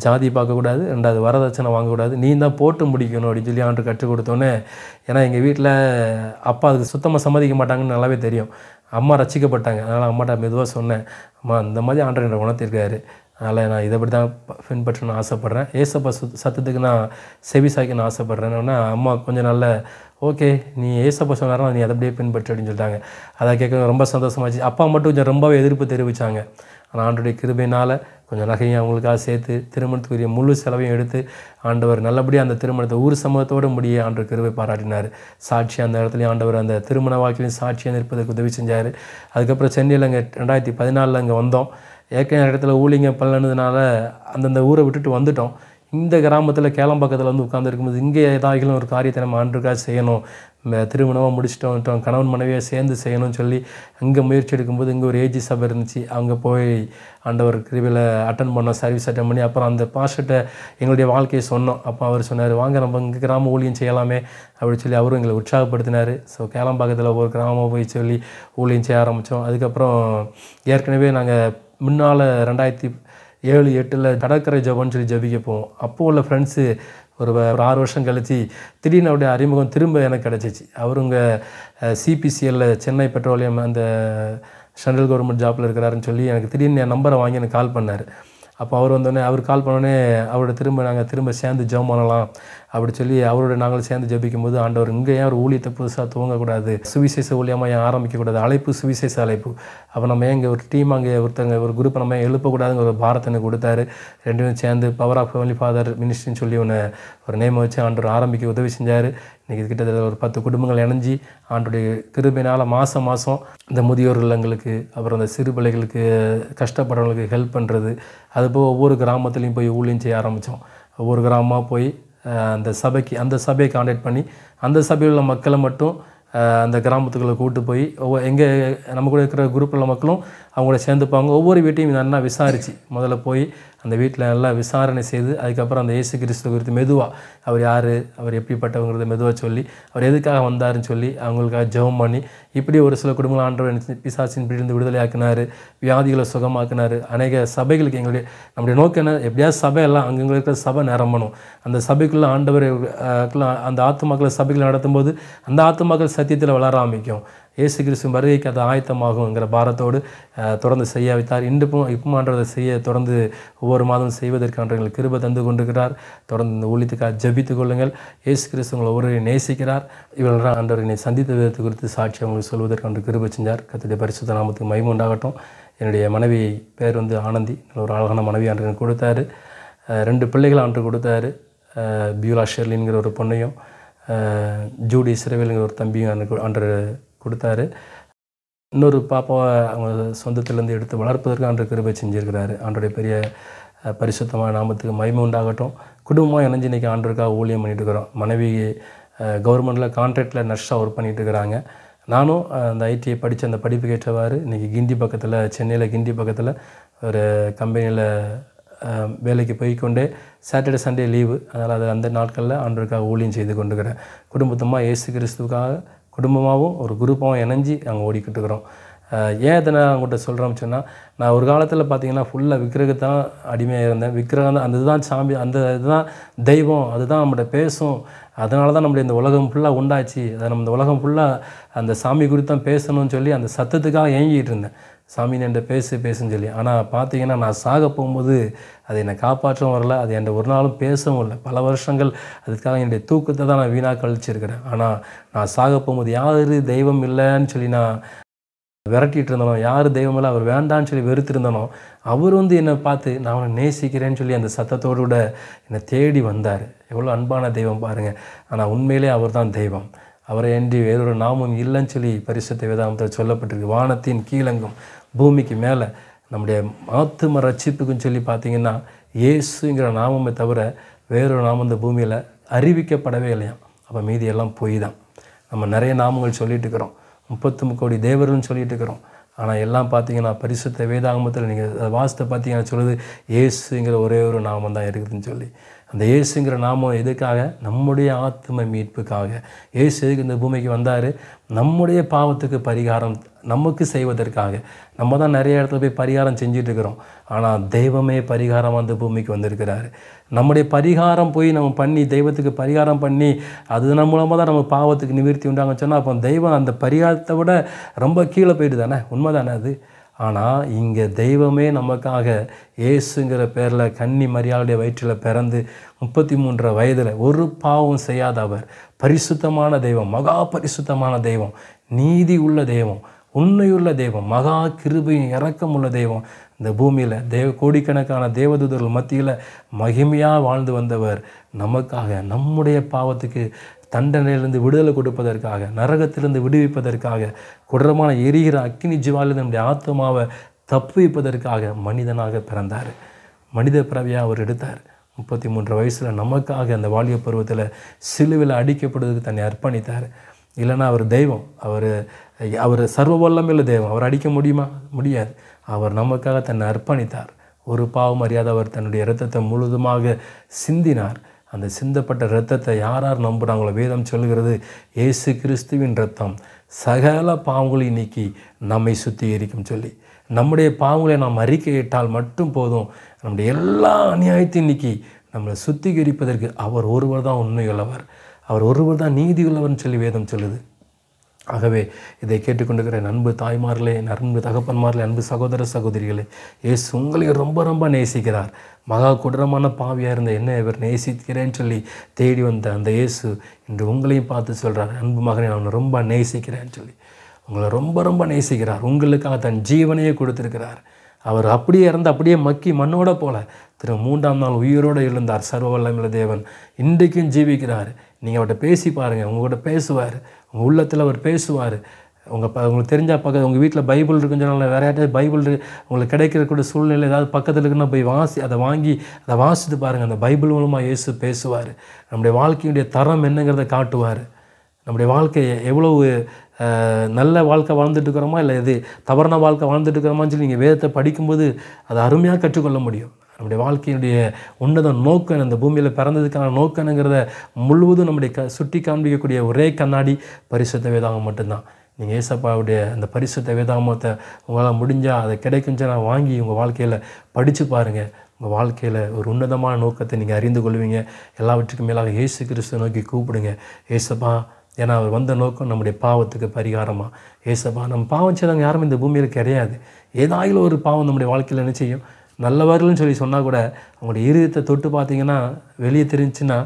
ஜாதி பார்க்கக்கூடாது, ரெண்டாவது வரதட்சணை வாங்கக்கூடாது, நீ தான் போட்டு முடிக்கணும் அப்படின்னு சொல்லி ஆண்டு கற்றுக் கொடுத்தோன்னே. ஏன்னா எங்கள் வீட்டில் அப்பா அதுக்கு சுத்தமாக சம்மதிக்க மாட்டாங்கன்னு நல்லாவே தெரியும். அம்மா ரசிக்கப்பட்டாங்க. அதனால் அம்மாட்ட மெதுவாக சொன்னேன், அம்மா இந்த மாதிரி ஆண்டவர் என்னை உணர்த்திருக்காரு, அதனால் நான் இதை பற்றி தான் பின்பற்றணும்னு ஆசைப்பட்றேன், ஏசப்பா சத்தத்துக்கு நான் செவி சாய்க்கணும்னு ஆசைப்பட்றேன்னா அம்மா கொஞ்சம் நல்ல ஓகே நீ ஏசப்பா சொன்னாரா நீ அதை அப்படியே பின்பற்று அப்படின்னு சொல்லிட்டாங்க. அதை கேட்க ரொம்ப சந்தோஷமாச்சு. அப்பா மட்டும் கொஞ்சம் ரொம்பவே எதிர்ப்பு தெரிவித்தாங்க. ஆனால் ஆண்டவருடைய கிருபையினால் கொஞ்சம் நகையும் அவங்களுக்காக சேர்த்து திருமணத்துக்குரிய முழு செலவையும் எடுத்து ஆண்டவர் நல்லபடியாக அந்த திருமணத்தை ஊர் சமூகத்தோடு முடிய ஆண்டவர் கிருபை பாராட்டினார். சாட்சி அந்த இடத்துலையும் ஆண்டவர் அந்த திருமண வாழ்க்கையிலையும் சாட்சியாக நிற்பதற்கு உதவி செஞ்சார். அதுக்கப்புறம் சென்னையில் அங்கே 2014 அங்கே வந்தோம். ஏற்கனவே இடத்துல ஊழிங்க பல்லனதுனால அந்தந்த ஊரை விட்டுட்டு வந்துட்டோம். இந்த கிராமத்தில் கேளம்பாக்கத்தில் உட்காந்துருக்கும்போது இங்கே ஏதாகிலும் ஒரு காரியத்தை நம்ம ஆண்டுக்காக செய்யணும், திருமணமாக முடிச்சுட்டு வந்துட்டோம், கணவன் மனைவியாக சேர்ந்து செய்யணும்னு சொல்லி அங்கே முயற்சி எடுக்கும்போது இங்கே ஒரு ஏஜி சபை இருந்துச்சு. அங்கே போய் ஆண்டவர் கிருபையில் அட்டன் பண்ணோம், சர்வீஸ் அட்டன் பண்ணி அப்புறம் அந்த பாஸ்டர்கிட்ட எங்களுடைய வாழ்க்கையை சொன்னோம். அப்போ அவர் சொன்னார், வாங்க நம்ம இங்கே கிராம ஊழியம் செய்யலாமே அப்படின்னு சொல்லி அவரும் எங்களை உற்சாகப்படுத்தினார். ஸோ கேளம்பாக்கத்தில் ஒரு கிராமம் போய் சொல்லி ஊழியம் செய்ய ஆரம்பித்தோம். அதுக்கப்புறம் ஏற்கனவே நாங்கள் முன்னால் 2007-8 கடற்கரை ஜபம்னு சொல்லி ஜபிக்க போவோம். அப்போ உள்ள ஃப்ரெண்ட்ஸு ஒரு 6 வருஷம் கழித்து திடீர்னு அவருடைய அறிமுகம் திரும்ப எனக்கு கிடச்சிச்சு. அவருங்க CPCL சென்னை பெட்ரோலியம் அந்த சென்ட்ரல் கவர்மெண்ட் ஜாப்பில் இருக்கிறாருன்னு சொல்லி எனக்கு திடீர்னு என் நம்பரை வாங்கி எனக்கு கால் பண்ணார். அப்போ அவர் வந்தோடனே அவர் கால் பண்ணோடனே அவரோட நாங்கள் திரும்ப சேர்ந்து ஜெபம் பண்ணலாம் அப்படி சொல்லி அவரோட நாங்கள் சேர்ந்து ஜெபிக்கும் போது ஆண்டவர் இங்கே ஏன் ஒரு ஊழியத்தை புதுசாக துவங்கக்கூடாது, சுவிசேஷ ஊழியமாக ஏன் ஆரம்பிக்கக்கூடாது, அழைப்பு சுவிசேஷ அழைப்பு, அப்போ நம்ம ஏன் இங்கே ஒரு டீம் அங்கே ஒரு குரூப்பை நம்ம எழுப்பக்கூடாதுங்கிற ஒரு பாரத்தை கொடுத்தாரு. 2 பேரும் சேர்ந்து பவர் ஆஃப் ஹெவன்லி ஃபாதர் மினிஸ்ட்ரின்னு சொல்லி ஒரு நேமை வச்சு ஆண்டவர் ஆரம்பிக்க உதவி செஞ்சார். இன்றைக்கி கிட்டத்தட்ட ஒரு 10 குடும்பங்கள் இணைஞ்சி ஆண்டுடைய கிருபையினால் மாதம் இந்த முதியோர் இல்லங்களுக்கு அப்புறம் அந்த சிறு பிள்ளைகளுக்கு கஷ்டப்படுறவங்களுக்கு ஹெல்ப் பண்ணுறது, அதுபோல் ஒவ்வொரு கிராமத்துலேயும் போய் ஊழியம் செய்ய ஆரம்பித்தோம். ஒவ்வொரு கிராமமாக போய் அந்த சபையை கான்டாக்ட் பண்ணி அந்த சபையில் உள்ள மக்களை மட்டும் அந்த கிராமத்துக்குள்ளே கூப்பிட்டு போய் எங்கே நம்ம கூட இருக்கிற குரூப்பில் உள்ள மக்களும் அவங்கள சேர்ந்துப்பாங்க. ஒவ்வொரு வீட்டையும் நல்லா விசாரித்து முதல்ல போய் அந்த வீட்டில் நல்லா விசாரணை செய்து அதுக்கப்புறம் அந்த இயேசு கிறிஸ்து குறித்து மெதுவாக அவர் யார், அவர் எப்படிப்பட்டவங்கிறத மெதுவாக சொல்லி அவர் எதுக்காக வந்தாருன்னு சொல்லி அவங்களுக்காக ஜெபம் பண்ணி இப்படி ஒரு சில குடும்பங்கள் ஆண்டவர் பிசாசின் பிடிந்து விடுதலை ஆக்கினார், வியாதிகளை சுகமாக்கினார். அநேக சபைகளுக்கு நம்முடைய நோக்கம் என்ன, எப்படியாவது சபையெல்லாம் அங்கங்கே இருக்கிற சபை நிரம்பணும். அந்த சபைக்குள்ளே ஆண்டவர் அந்த ஆத்துமாக்களை சபைகளை நடத்தும்போது அந்த ஆத்துமாக்கள் சத்தியத்தில் வளர ஆரம்பிக்கும். இயேசு கிறிஸ்து வருகைக்கு அது ஆயத்தமாகுங்கிற பாரத்தோடு தொடர்ந்து செய்ய வைத்தார். இப்பவும் ஆண்டவரை செய்ய தொடர்ந்து ஒவ்வொரு மாதம் செய்வதற்கு ஆண்டவர்கள் கிருபை தந்து கொண்டிருக்கிறார். தொடர்ந்து இந்த ஊழியத்துக்காக ஜெபித்துக் கொள்ளுங்கள். இயேசு கிறிஸ்து உங்களை ஒவ்வொரு நேசிக்கிறார். இவர்கள் ஆண்டவரை சந்தித்த விதத்தை குறித்து சாட்சி அவங்களுக்கு சொல்வதற்கு ஆண்டு கிருபை செஞ்சார். கர்த்தருடைய பரிசுத்த நாமத்துக்கு மகிமை உண்டாகட்டும். என்னுடைய மனைவி பேர் ஆனந்தி, ஒரு அழகான மனைவி ஆண்டு கொடுத்தாரு. 2 பிள்ளைகள் ஆண்டு கொடுத்தாரு. பியூலா ஷெர்லின்கிற ஒரு பொண்ணையும் ஜூடி சிறவேலுங்கிற ஒரு தம்பியும் ஆண்டு கொடுத்தாரு. இன்னொரு பாப்பாவை அவங்க சொந்தத்திலேருந்து எடுத்து வளர்ப்பதற்கு ஆண்டு கிருபை செஞ்சுருக்கிறாரு. ஆண்டுடைய பெரிய பரிசுத்தமான நாமத்துக்கு மகிமை உண்டாகட்டும். குடும்பமாக இணைஞ்சு இன்றைக்கி ஆண்டருக்காக ஊழியம் பண்ணிகிட்டு இருக்கிறோம். மனைவி கவர்மெண்ட்டில் கான்ட்ராக்டில் நர்ஸாக ஒர்க் பண்ணிகிட்டு இருக்கிறாங்க. நானும் அந்த ஐடிஐ படித்த அந்த படிப்புக்கு ஏற்றவாறு இன்றைக்கி கிண்டி பக்கத்தில், சென்னையில் கிண்டி பக்கத்தில் ஒரு கம்பெனியில் வேலைக்கு போய்கொண்டே சாட்டர்டே சண்டே லீவு, அதனால் அந்த நாட்களில் ஆண்டருக்காக ஊழியம் செய்து கொண்டுக்கிறேன். குடும்பத்தமாக இயேசு கிறிஸ்துவுக்காக குடும்பமாகவும் ஒரு குரூப்பாகவும் இணைஞ்சி நாங்கள் ஓடிக்கிட்டு இருக்கிறோம். ஏன் இதை நான் அவங்கள்ட்ட சொல்கிறேன்னு சொன்னால், நான் ஒரு காலத்தில் பார்த்திங்கன்னா ஃபுல்லாக விக்கிரகத்தான் அடிமையாக இருந்தேன். விக்கிரகம் தான், அந்த இதுதான் சாமி, அந்த இதுதான் தெய்வம், அதுதான் நம்மகிட்ட பேசும், அதனால தான் நம்முடைய இந்த உலகம் ஃபுல்லாக உண்டாச்சு, அதை நம்ம இந்த உலகம் ஃபுல்லாக அந்த சாமி குறித்து தான் பேசணும்னு சொல்லி அந்த சத்தத்துக்காக ஏங்கிட்டு இருந்தேன். சாமி என்கிட்ட பேசுன்னு சொல்லி. ஆனால் பார்த்தீங்கன்னா நான் சாக போகும்போது அது என்னை காப்பாற்றவும் வரல, அது என்கிட்ட ஒரு நாளும் பேசவும் இல்லை. பல வருஷங்கள் அதுக்காக என்னுடைய தூக்கத்தை தான் நான் வீணாக கழிச்சிருக்கிறேன். ஆனால் நான் சாக போகும்போது யார் தெய்வம் இல்லைன்னு சொல்லி நான் விரட்டிகிட்டு இருந்தனோ, யார் தெய்வம் இல்லை அவர் வேண்டான்னு சொல்லி வெறுத்திருந்தனோ, அவர் என்னை பார்த்து நான் அவனை நேசிக்கிறேன்னு சொல்லி அந்த சத்தத்தோடு கூட என்னை தேடி வந்தார். எவ்வளோ அன்பான தெய்வம் பாருங்கள். ஆனால் உண்மையிலே அவர் தான் தெய்வம். அவரை அன்றி வேறொரு நாமம் இல்லைன்னு சொல்லி பரிசுத்த வேதாகமத்தில் சொல்லப்பட்டிருக்கு. வானத்தின் கீழங்கும் பூமிக்கு மேலே நம்முடைய ஆத்தும ரட்சிப்புக்குன்னு சொல்லி பார்த்தீங்கன்னா இயேசுங்கிற நாமமே தவிர வேறொரு நாமம் இந்த பூமியில் அறிவிக்கப்படவே இல்லையாம். அப்போ மீதி எல்லாம் பொய் தான். நம்ம நிறைய நாமங்கள் சொல்லிட்டு இருக்கிறோம், 33 கோடி தேவர்கள்னு சொல்லிட்டு இருக்கிறோம். ஆனால் எல்லாம் பார்த்தீங்கன்னா பரிசுத்த வேதாகமத்தில் நீங்கள் வாசித்த பார்த்தீங்கன்னா சொல்லுது இயேசுங்கிற ஒரே ஒரு நாமம் தான் இருக்குதுன்னு சொல்லி. அந்த இயேசுங்கிற நாமம் எதுக்காக? நம்முடைய ஆத்ம மீட்புக்காக. இயேசு எதுக்கு இந்த பூமிக்கு வந்தார்? நம்முடைய பாவத்துக்கு பரிகாரம் நமக்கு செய்வதற்காக. நம்ம தான் நிறைய இடத்துல போய் பரிகாரம் செஞ்சுட்டு இருக்கிறோம். ஆனால் தெய்வமே பரிகாரம் அந்த பூமிக்கு வந்திருக்கிறாரு. நம்முடைய பரிகாரம் போய் நம்ம பண்ணி தெய்வத்துக்கு பரிகாரம் பண்ணி அது மூலமாக தான் நம்ம பாவத்துக்கு நிவர்த்தி உண்டாங்கன்னு சொன்னால் அப்போ தெய்வம் அந்த பரிகாரத்தை விட ரொம்ப கீழே போயிட்டு தானே, உண்மை தானே அது. ஆனால் இங்கே தெய்வமே நமக்காக இயேசுங்கிற பேரில் கன்னி மரியாளுடைய வயிற்றில் பிறந்து 33 வயதில் ஒரு பாவம் செய்யாத அவர் பரிசுத்தமான தெய்வம், மகா பரிசுத்தமான தெய்வம், நீதி உள்ள தெய்வம், உண்மையுள்ள தெய்வம், மகா கிருபையும் இரக்கம் உள்ள தெய்வம். இந்த பூமியில் கோடிக்கணக்கான தேவதூதர்கள் மத்தியில் மகிமையாக வாழ்ந்து வந்தவர் நமக்காக நம்முடைய பாவத்துக்கு தண்டனையிலிருந்து விடுதலை கொடுப்பதற்காக, நரகத்திலிருந்து விடுவிப்பதற்காக, கொடூரமான எரிகிற அக்கினி ஜுவாலிலிருந்து நம்முடைய ஆத்மாவை தப்புவிப்பதற்காக மனிதனாக பிறந்தார். மனித பிறவியாக அவர் எடுத்தார். 33 வயசில் நமக்காக அந்த வாலிய பருவத்தில் சிலுவையில் அடிக்கப்படுவதற்கு தன்னை அர்ப்பணித்தார். இல்லைன்னா அவர் தெய்வம், அவர் சர்வ வல்லமையுள்ள தெய்வம், அவர் அடிக்க முடியுமா? முடியாது. அவர் நமக்காக தன்னை அர்ப்பணித்தார். ஒரு பாவம் அறியாத அவர் தன்னுடைய இரத்தத்தை முழுதுமாக சிந்தினார். அந்த சிந்தப்பட்ட இரத்தத்தை யார் நம்புகிறாங்களோ வேதம் சொல்கிறது இயேசு கிறிஸ்துவின் இரத்தம் சகல பாவங்களையும் நீக்கி நம்மை சுத்திகரிக்கும் சொல்லி. நம்முடைய பாவங்களை நாம் அறிக்கையிட்டால் மட்டும் போதும், நம்முடைய எல்லா அநியாயத்தையும் நீக்கி நம்மளை சுத்திகரிப்பதற்கு அவர் ஒருவர் தான் உண்மையுள்ளவர், அவர் ஒருவர் தான் நீதியுள்ளவர்னு சொல்லி வேதம் சொல்லுது. ஆகவே இதை கேட்டுக்கொண்டிருக்கிற அன்பு தாய்மார்களே, அன்பு தகப்பன்மார்களே, அன்பு சகோதர சகோதரிகளே, இயேசு உங்களையும் ரொம்ப ரொம்ப நேசிக்கிறார். மகா கொடூரமான பாவியாக இருந்த என்ன இவர் நேசிக்கிறேன்னு சொல்லி தேடி வந்த அந்த இயேசு இன்று உங்களையும் பார்த்து சொல்கிறார், அன்பு மகனை நான் ரொம்ப நேசிக்கிறேன்னு சொல்லி. உங்களை ரொம்ப ரொம்ப நேசிக்கிறார். உங்களுக்காக தன் ஜீவனையே கொடுத்துருக்கிறார். அவர் அப்படியே இறந்து அப்படியே மக்கி மண்ணோட போல 3ஆம் நாள் உயிரோடு எழுந்தார். சர்வ வல்லமையுள்ள தேவன் இன்றைக்கும் ஜீவிக்கிறார். நீங்கள் அவர்கிட்ட பேசி பாருங்கள், உங்கள்கிட்ட பேசுவார். உங்கள் உள்ளத்தில் அவர் பேசுவார். உங்களுக்கு தெரிஞ்சால் பக்கத்து உங்கள் வீட்டில் பைபிள் இருக்குன்னு சொன்னால் வேறு யார்ட்டாவது பைபிள் உங்களுக்கு கிடைக்கிறக்கூடிய சூழ்நிலை ஏதாவது பக்கத்தில் இருக்குன்னா போய் அதை வாங்கி அதை வாசித்து பாருங்கள். அந்த பைபிள் மூலமாக இயேசு பேசுவார். நம்முடைய வாழ்க்கையுடைய தரம் என்னங்கிறத காட்டுவார். நம்முடைய வாழ்க்கை எவ்வளவு நல்ல வாழ்க்கை வாழ்ந்துட்டு இருக்கிறோமா இல்லை இது தவறான வாழ்க்கை வாழ்ந்துட்டு இருக்கிறோமான்னு சொல்லி நீங்கள் வேதத்தை படிக்கும்போது அதை அருமையாக கற்றுக்கொள்ள முடியும். நம்முடைய வாழ்க்கையினுடைய உன்னத நோக்கம், அந்த பூமியில் பிறந்ததுக்கான நோக்கம்ங்கிறத முழுவதும் நம்முடைய சுட்டி காண்பிக்கக்கூடிய ஒரே கண்ணாடி பரிசுத்த வேதாகம் மட்டும்தான். நீங்கள் ஏசப்பாவுடைய அந்த பரிசுத்த வேதாகமத்தை உங்களால் முடிஞ்சால் அதை கிடைக்குஞ்சா வாங்கி உங்கள் வாழ்க்கையில் படித்து பாருங்கள். உங்கள் வாழ்க்கையில் ஒரு உன்னதமான நோக்கத்தை நீங்கள் அறிந்து கொள்வீங்க. எல்லாவற்றுக்கும் மேலாக இயேசு கிறிஸ்துவை நோக்கி கூப்பிடுங்க. ஏசப்பா, ஏன்னா அவர் வந்த நோக்கம் நம்முடைய பாவத்துக்கு பரிகாரமாக. ஏசப்பா, நம்ம பாவம் செய்தாங்க யாரும் இந்த பூமியில் கிடையாது. ஏதாயிலும் ஒரு பாவம் நம்முடைய வாழ்க்கையில் என்ன செய்யும்? நல்லவர்கள்னு சொல்லி சொன்னால் கூட அவங்களுடைய இருதயத்தை தொட்டு பார்த்தீங்கன்னா வெளியே தெரிஞ்சுன்னா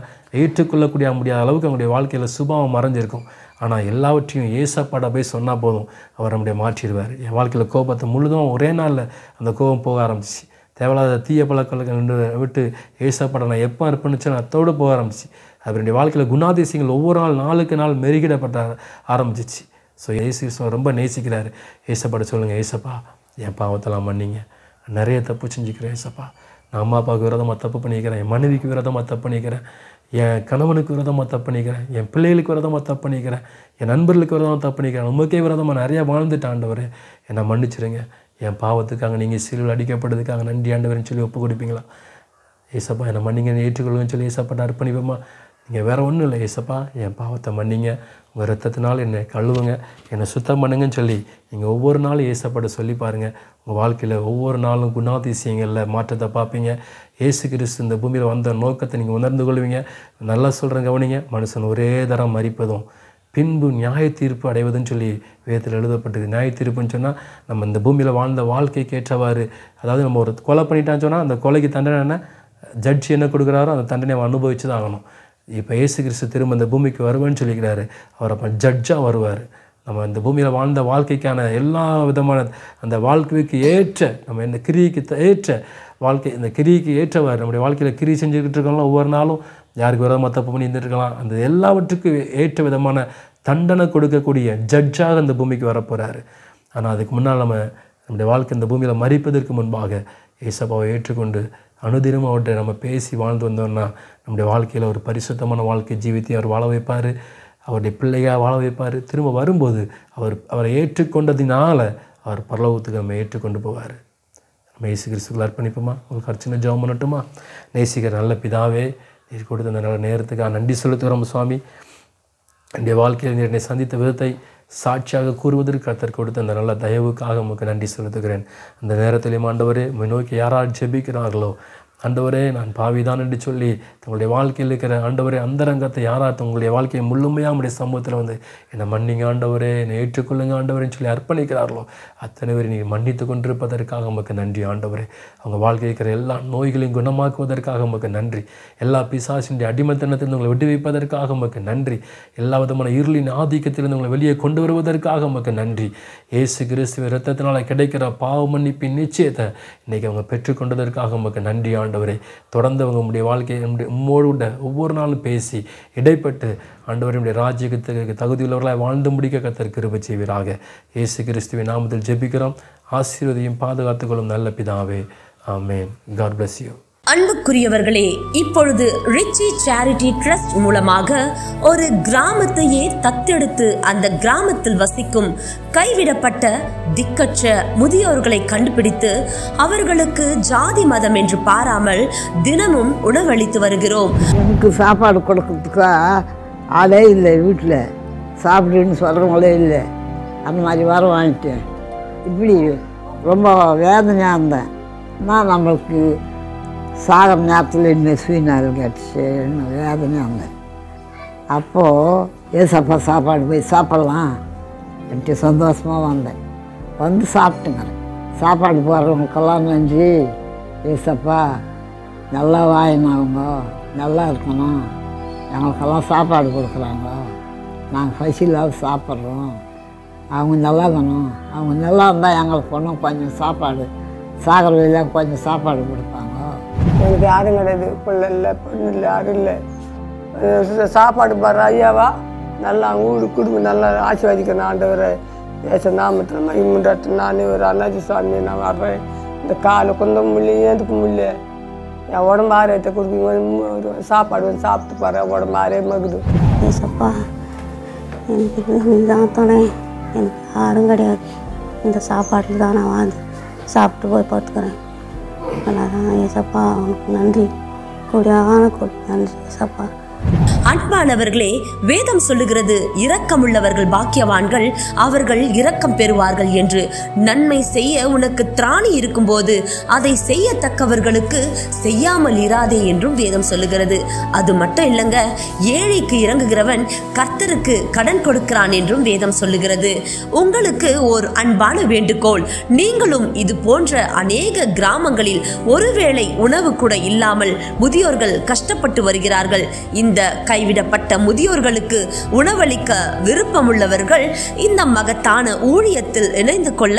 ஏற்றுக்கொள்ளக்கூடிய முடியாத அளவுக்கு அவங்களுடைய வாழ்க்கையில் சுபாவம் மறைஞ்சிருக்கும். ஆனால் எல்லாவற்றையும் ஏசப்பாட போய் சொன்னால் போதும், அவர் நம்முடைய மாற்றிடுவார். என் வாழ்க்கையில் கோபத்தை முழுதும் ஒரே நாளில் அந்த கோபம் போக ஆரம்பிச்சு, தேவையில்லாத தீய பழக்கங்களை விட்டு ஏசப்பாட நான் எப்போ அர்ப்பணிச்சேன் அத்தோடு போக ஆரம்பிச்சு. அவருடைய வாழ்க்கையில் குணாதிசயங்கள் ஒவ்வொரு நாளுக்கு நாள் மெருகிடப்பட்ட ஆரம்பிச்சிச்சு. ஸோ ஏசு ரொம்ப நேசிக்கிறார். ஏசப்பாட சொல்லுங்கள், ஏசப்பா என் பாவத்தெல்லாம் மன்னிங்க, நிறைய தப்பு செஞ்சுக்கிறேன் ஏசப்பா. நான் அம்மா அப்பாவுக்கு விரோதமாக தப்பு பண்ணிக்கிறேன், என் மனைவிக்கு விரோதமாக தப்பு பண்ணிக்கிறேன், என் கணவனுக்கு விரோதமாக தப்பு பண்ணிக்கிறேன், என் பிள்ளைகளுக்கு விரோதமாக தப்பு பண்ணிக்கிறேன், என் நண்பர்களுக்கு விரோதமாக தப்பு பண்ணிக்கிறேன், உங்களுக்கே விரோதமாக நிறையா வாழ்ந்துட்டு ஆண்டவர் என்னை மன்னிச்சிருங்க. என் பாவத்துக்காக நீங்கள் சிலுவையில் அடிக்கப்படுறதுக்காக நன்றி ஆண்டவர்னு சொல்லி ஒப்பு கொடுப்பீங்களா? ஏசப்பா என்னை மன்னிங்க ஏற்றுக்கொள்ளுங்கன்னு சொல்லி ஏசப்பாட்ட அர்ப்பணிப்போமா? நீங்கள் வேறு ஒன்றும் இல்லை, ஏசப்பா என் பாவத்தை மன்னிங்க, உங்கள் ரத்தத்தினால் என்னை கழுவுங்க, என்னை சுத்தம் பண்ணுங்கன்னு சொல்லி நீங்கள் ஒவ்வொரு நாளும் ஏசப்பாட்ட சொல்லி பாருங்கள். உங்கள் வாழ்க்கையில் ஒவ்வொரு நாளும் குணாதிசயங்களில் மாற்றத்தை பார்ப்பீங்க. இயேசு கிறிஸ்து இந்த பூமியில் வந்த நோக்கத்தை நீங்கள் உணர்ந்து கொள்வீங்க. நல்லா சொல்கிறேன் கவனிங்க, மனுஷன் ஒரே தரம் மரிப்பதும் பின்பு நியாய தீர்ப்பு அடைவதுன்னு சொல்லி வேதத்தில் எழுதப்பட்டது. நியாய தீர்ப்புன்னு சொன்னால் நம்ம இந்த பூமியில் வாழ்ந்த வாழ்க்கைக்கு ஏற்றவாறு, அதாவது நம்ம ஒரு கொலை பண்ணிட்டான்னு சொன்னால் அந்த கொலைக்கு தண்டனை என்ன, ஜட்ஜி என்ன கொடுக்குறாரோ அந்த தண்டனை அனுபவிச்சு தான் ஆகணும். இப்போ இயேசு கிறிஸ்து திரும்ப இந்த பூமிக்கு வருவேன்னு சொல்லிக்கிறாரு. அவர் அப்போ ஜட்ஜாக வருவார். நம்ம இந்த பூமியில் வாழ்ந்த வாழ்க்கைக்கான எல்லா விதமான அந்த வாழ்க்கைக்கு ஏற்ற, நம்ம இந்த கிரிக்கு ஏற்ற வாழ்க்கை, இந்த கிரிக்கு ஏற்றவாறு நம்முடைய வாழ்க்கையில் கிரி செஞ்சுக்கிட்டு இருக்கலாம். ஒவ்வொரு நாளும் யாருக்கு விரோதமாக தப்பு பண்ணி இருந்துருக்கலாம். அந்த எல்லாவற்றுக்கும் ஏற்ற விதமான தண்டனை கொடுக்கக்கூடிய ஜட்ஜாக இந்த பூமிக்கு வரப்போகிறாரு. ஆனால் அதுக்கு முன்னால் நம்முடைய வாழ்க்கை இந்த பூமியில் மரிப்பதற்கு முன்பாக ஏசப்பாவை ஏற்றுக்கொண்டு அனுதினமும் அவர்கிட்ட நம்ம பேசி வாழ்ந்து வந்தோம்னா நம்முடைய வாழ்க்கையில் ஒரு பரிசுத்தமான வாழ்க்கை ஜீவித்தை அவர் வாழ வைப்பார். அவருடைய பிள்ளையாக வாழ வைப்பார். திரும்ப வரும்போது அவரை ஏற்றுக்கொண்டதினால அவர் பரலோகத்துக்கு நம்ம ஏற்றுக்கொண்டு போவார். நம்ம இயேசு கிறிஸ்துக்குள் அர்ப்பணிப்போமா? உங்களுக்கு அர்ச்சனை ஜெபம் பண்ணட்டுமா? நேசிக்கிற நல்ல பிதாவே, நீர் கொடுத்த அந்த நல்ல நேரத்துக்காக நன்றி செலுத்துகிறோம் சுவாமி. என்னுடைய வாழ்க்கையில் நீர் என்னை சந்தித்த விதத்தை சாட்சியாக கூறுவதற்கு கர்த்தர் கொடுத்த அந்த நல்ல தயவுக்காக உங்களுக்கு நன்றி செலுத்துகிறேன். அந்த நேரத்திலேயும் ஆண்டவரே, உம்மை நோக்கி யாரால் ஜெபிக்கிறார்களோ, ஆண்டவரே நான் பாவிதான் என்று சொல்லி தங்களுடைய வாழ்க்கையில் இருக்கிற ஆண்டவரே அந்தரங்கத்தை யாராவது உங்களுடைய வாழ்க்கையை முழுமையாக நம்முடைய சமூகத்தில் வந்து என்னை மன்னிங்க ஆண்டவரே, என்னை ஏற்றுக்கொள்ளுங்க ஆண்டவரேன்னு சொல்லி அர்ப்பணிக்கிறார்களோ அத்தனை பேர் நீங்கள் மன்னித்து கொண்டிருப்பதற்காக உமக்கு நன்றி ஆண்டவரே. அவங்க வாழ்க்கை இருக்கிற எல்லா நோய்களையும் குணமாக்குவதற்காக உமக்கு நன்றி. எல்லா பிசாசினுடைய அடிமைத்தனத்திலிருந்து உங்களை விடுவிப்பதற்காக உமக்கு நன்றி. எல்லா விதமான இருளின் ஆதிக்கத்திலிருந்து உங்களை வெளியே கொண்டு வருவதற்காக உமக்கு நன்றி. இயேசு கிறிஸ்துவின் இரத்தத்தினால் கிடைக்கிற பாவ மன்னிப்பின் நிச்சயத்தை இன்றைக்கி அவங்க பெற்றுக்கொண்டதற்காக உமக்கு நன்றி ஆண்டவரே. தொடர்ந்து அவங்க உங்களுடைய வாழ்க்கையை உம்மோடு ஒவ்வொரு நாளும் பேசி இடைப்பட்டு ஆண்டவருடைய ராஜ்யத்துக்கு தகுதியுள்ளவர்களாக வாழ்ந்து முடிக்க கர்த்தர் கிருபை செய்வீராக. இயேசு கிறிஸ்துவின் நாமத்தில் ஜெபிக்கிறோம். ஆசீர்வதியும் பாதுகாத்துக்கொள்ளும் நல்ல பிதாவே, ஆமென். God bless you. அன்புக்குரியவர்களே, இப்பொழுது ரிச்சி சேரிட்டி ட்ரஸ்ட் மூலமாக ஒரு கிராமத்தையே தத்தெடுத்து அந்த கிராமத்தில் வசிக்கும் கைவிடப்பட்ட திக்கற்ற முதியோர்களை கண்டுபிடித்து அவர்களுக்கு ஜாதி மதம் என்று பாராமல் தினமும் உணவளித்து வருகிறோம். எனக்கு சாப்பாடு கொடுக்கறதுக்கா ஆளே இல்லை, வீட்டில் சாப்பிடுன்னு சொல்கிறவங்களே இல்லை. அந்த மாதிரி வர வாங்கிட்டேன். இப்படி ரொம்ப வேதனையாக இருந்தேன். நான் நம்மளுக்கு சாகிற நேரத்தில் இன்னும் சுயநாள் கேட்டுச்சுன்னு வேதனையாக இருந்தேன். அப்போது ஏசப்பா சாப்பாடு போய் சாப்பிட்லாம் எனக்கு சந்தோஷமாக வந்தேன். வந்து சாப்பிட்டுங்க. சாப்பாடு போடுறவங்களுக்கெல்லாம் நன்றி ஏசப்பா, நல்லா வாங்கினவங்க நல்லா இருக்கணும், எங்களுக்கெல்லாம் சாப்பாடு கொடுக்குறாங்க, நாங்கள் பசியில்லாத சாப்பிட்றோம், அவங்க நல்லா இருக்கணும், அவங்க நல்லா இருந்தால் எங்களுக்கு ஒன்றும் கொஞ்சம் சாப்பாடு சாகிற வழியில் கொஞ்சம் சாப்பாடு கொடுப்பாங்க. எனக்கு யாரும் கிடையாது, பிள்ளை இல்லை, பொண்ணு இல்லை, யாரும் இல்லை. சாப்பாடு பாரு ஐயாவா, நல்லா ஊடு குடும்பம் நல்லா ஆசீர்வதிக்கணும் ஆண்டவரை. ஏச நாமத்தில் மகிமுண்டாட்டு நானே ஒரு அண்ணாச்சி சுவாமி நான் வர்றேன். இந்த காலை கொஞ்சம் முடியல, ஏந்துக்க முடியல, என் உடம்பு ஆரோக்கியத்தை கொடுப்பீங்க. சாப்பாடு வந்து சாப்பிட்டு பாரு, உடம்பு ஆரோக்கியமாகுது. ஏசப்பா, எனக்கு இதுதான் துணை, எனக்கு யாரும் கிடையாது. இந்த சாப்பாட்டில் தான் நான் வாழ்ந்து சாப்பிட்டு போய் பார்த்துக்கிறேன். அதான் ஏசப்பா, அவனுக்கு நன்றி, கொடியான கொடி நன்றி ஏசப்பா. அன்பானவர்களே, வேதம் சொல்லுகிறது, இரக்கமுள்ளவர்கள் பாக்கியவான்கள், அவர்கள் இரக்கம் பெறுவார்கள் என்று. நன்மை செய்ய உனக்கு திராணி இருக்கும்போது அதை செய்யத்தக்கவர்களுக்கு செய்யாமல் இராதே என்றும் வேதம் சொல்லுகிறது. அது மட்டும் இல்லைங்க, ஏழைக்கு இறங்குகிறவன் கர்த்தருக்கு கடன் கொடுக்கிறான் என்றும் வேதம் சொல்லுகிறது. உங்களுக்கு ஓர் அன்பான வேண்டுகோள், நீங்களும் இது போன்ற அநேக கிராமங்களில் ஒருவேளை உணவு கூட இல்லாமல் முதியோர்கள் கஷ்டப்பட்டு வருகிறார்கள். இந்த கைவிடப்பட்ட முதியோர்களுக்கு உணவளிக்க விருப்பமுள்ளவர்கள் இந்த மகத்தான ஊழியத்தில் இணைந்து கொள்ள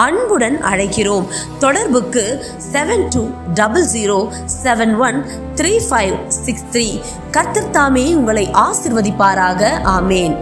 அன்புடன் அழைக்கிறோம். தொடர்புக்கு 7200713563. கர்த்தர் தாமே உங்களை ஆசீர்வதிப்பாராக. ஆமேன்.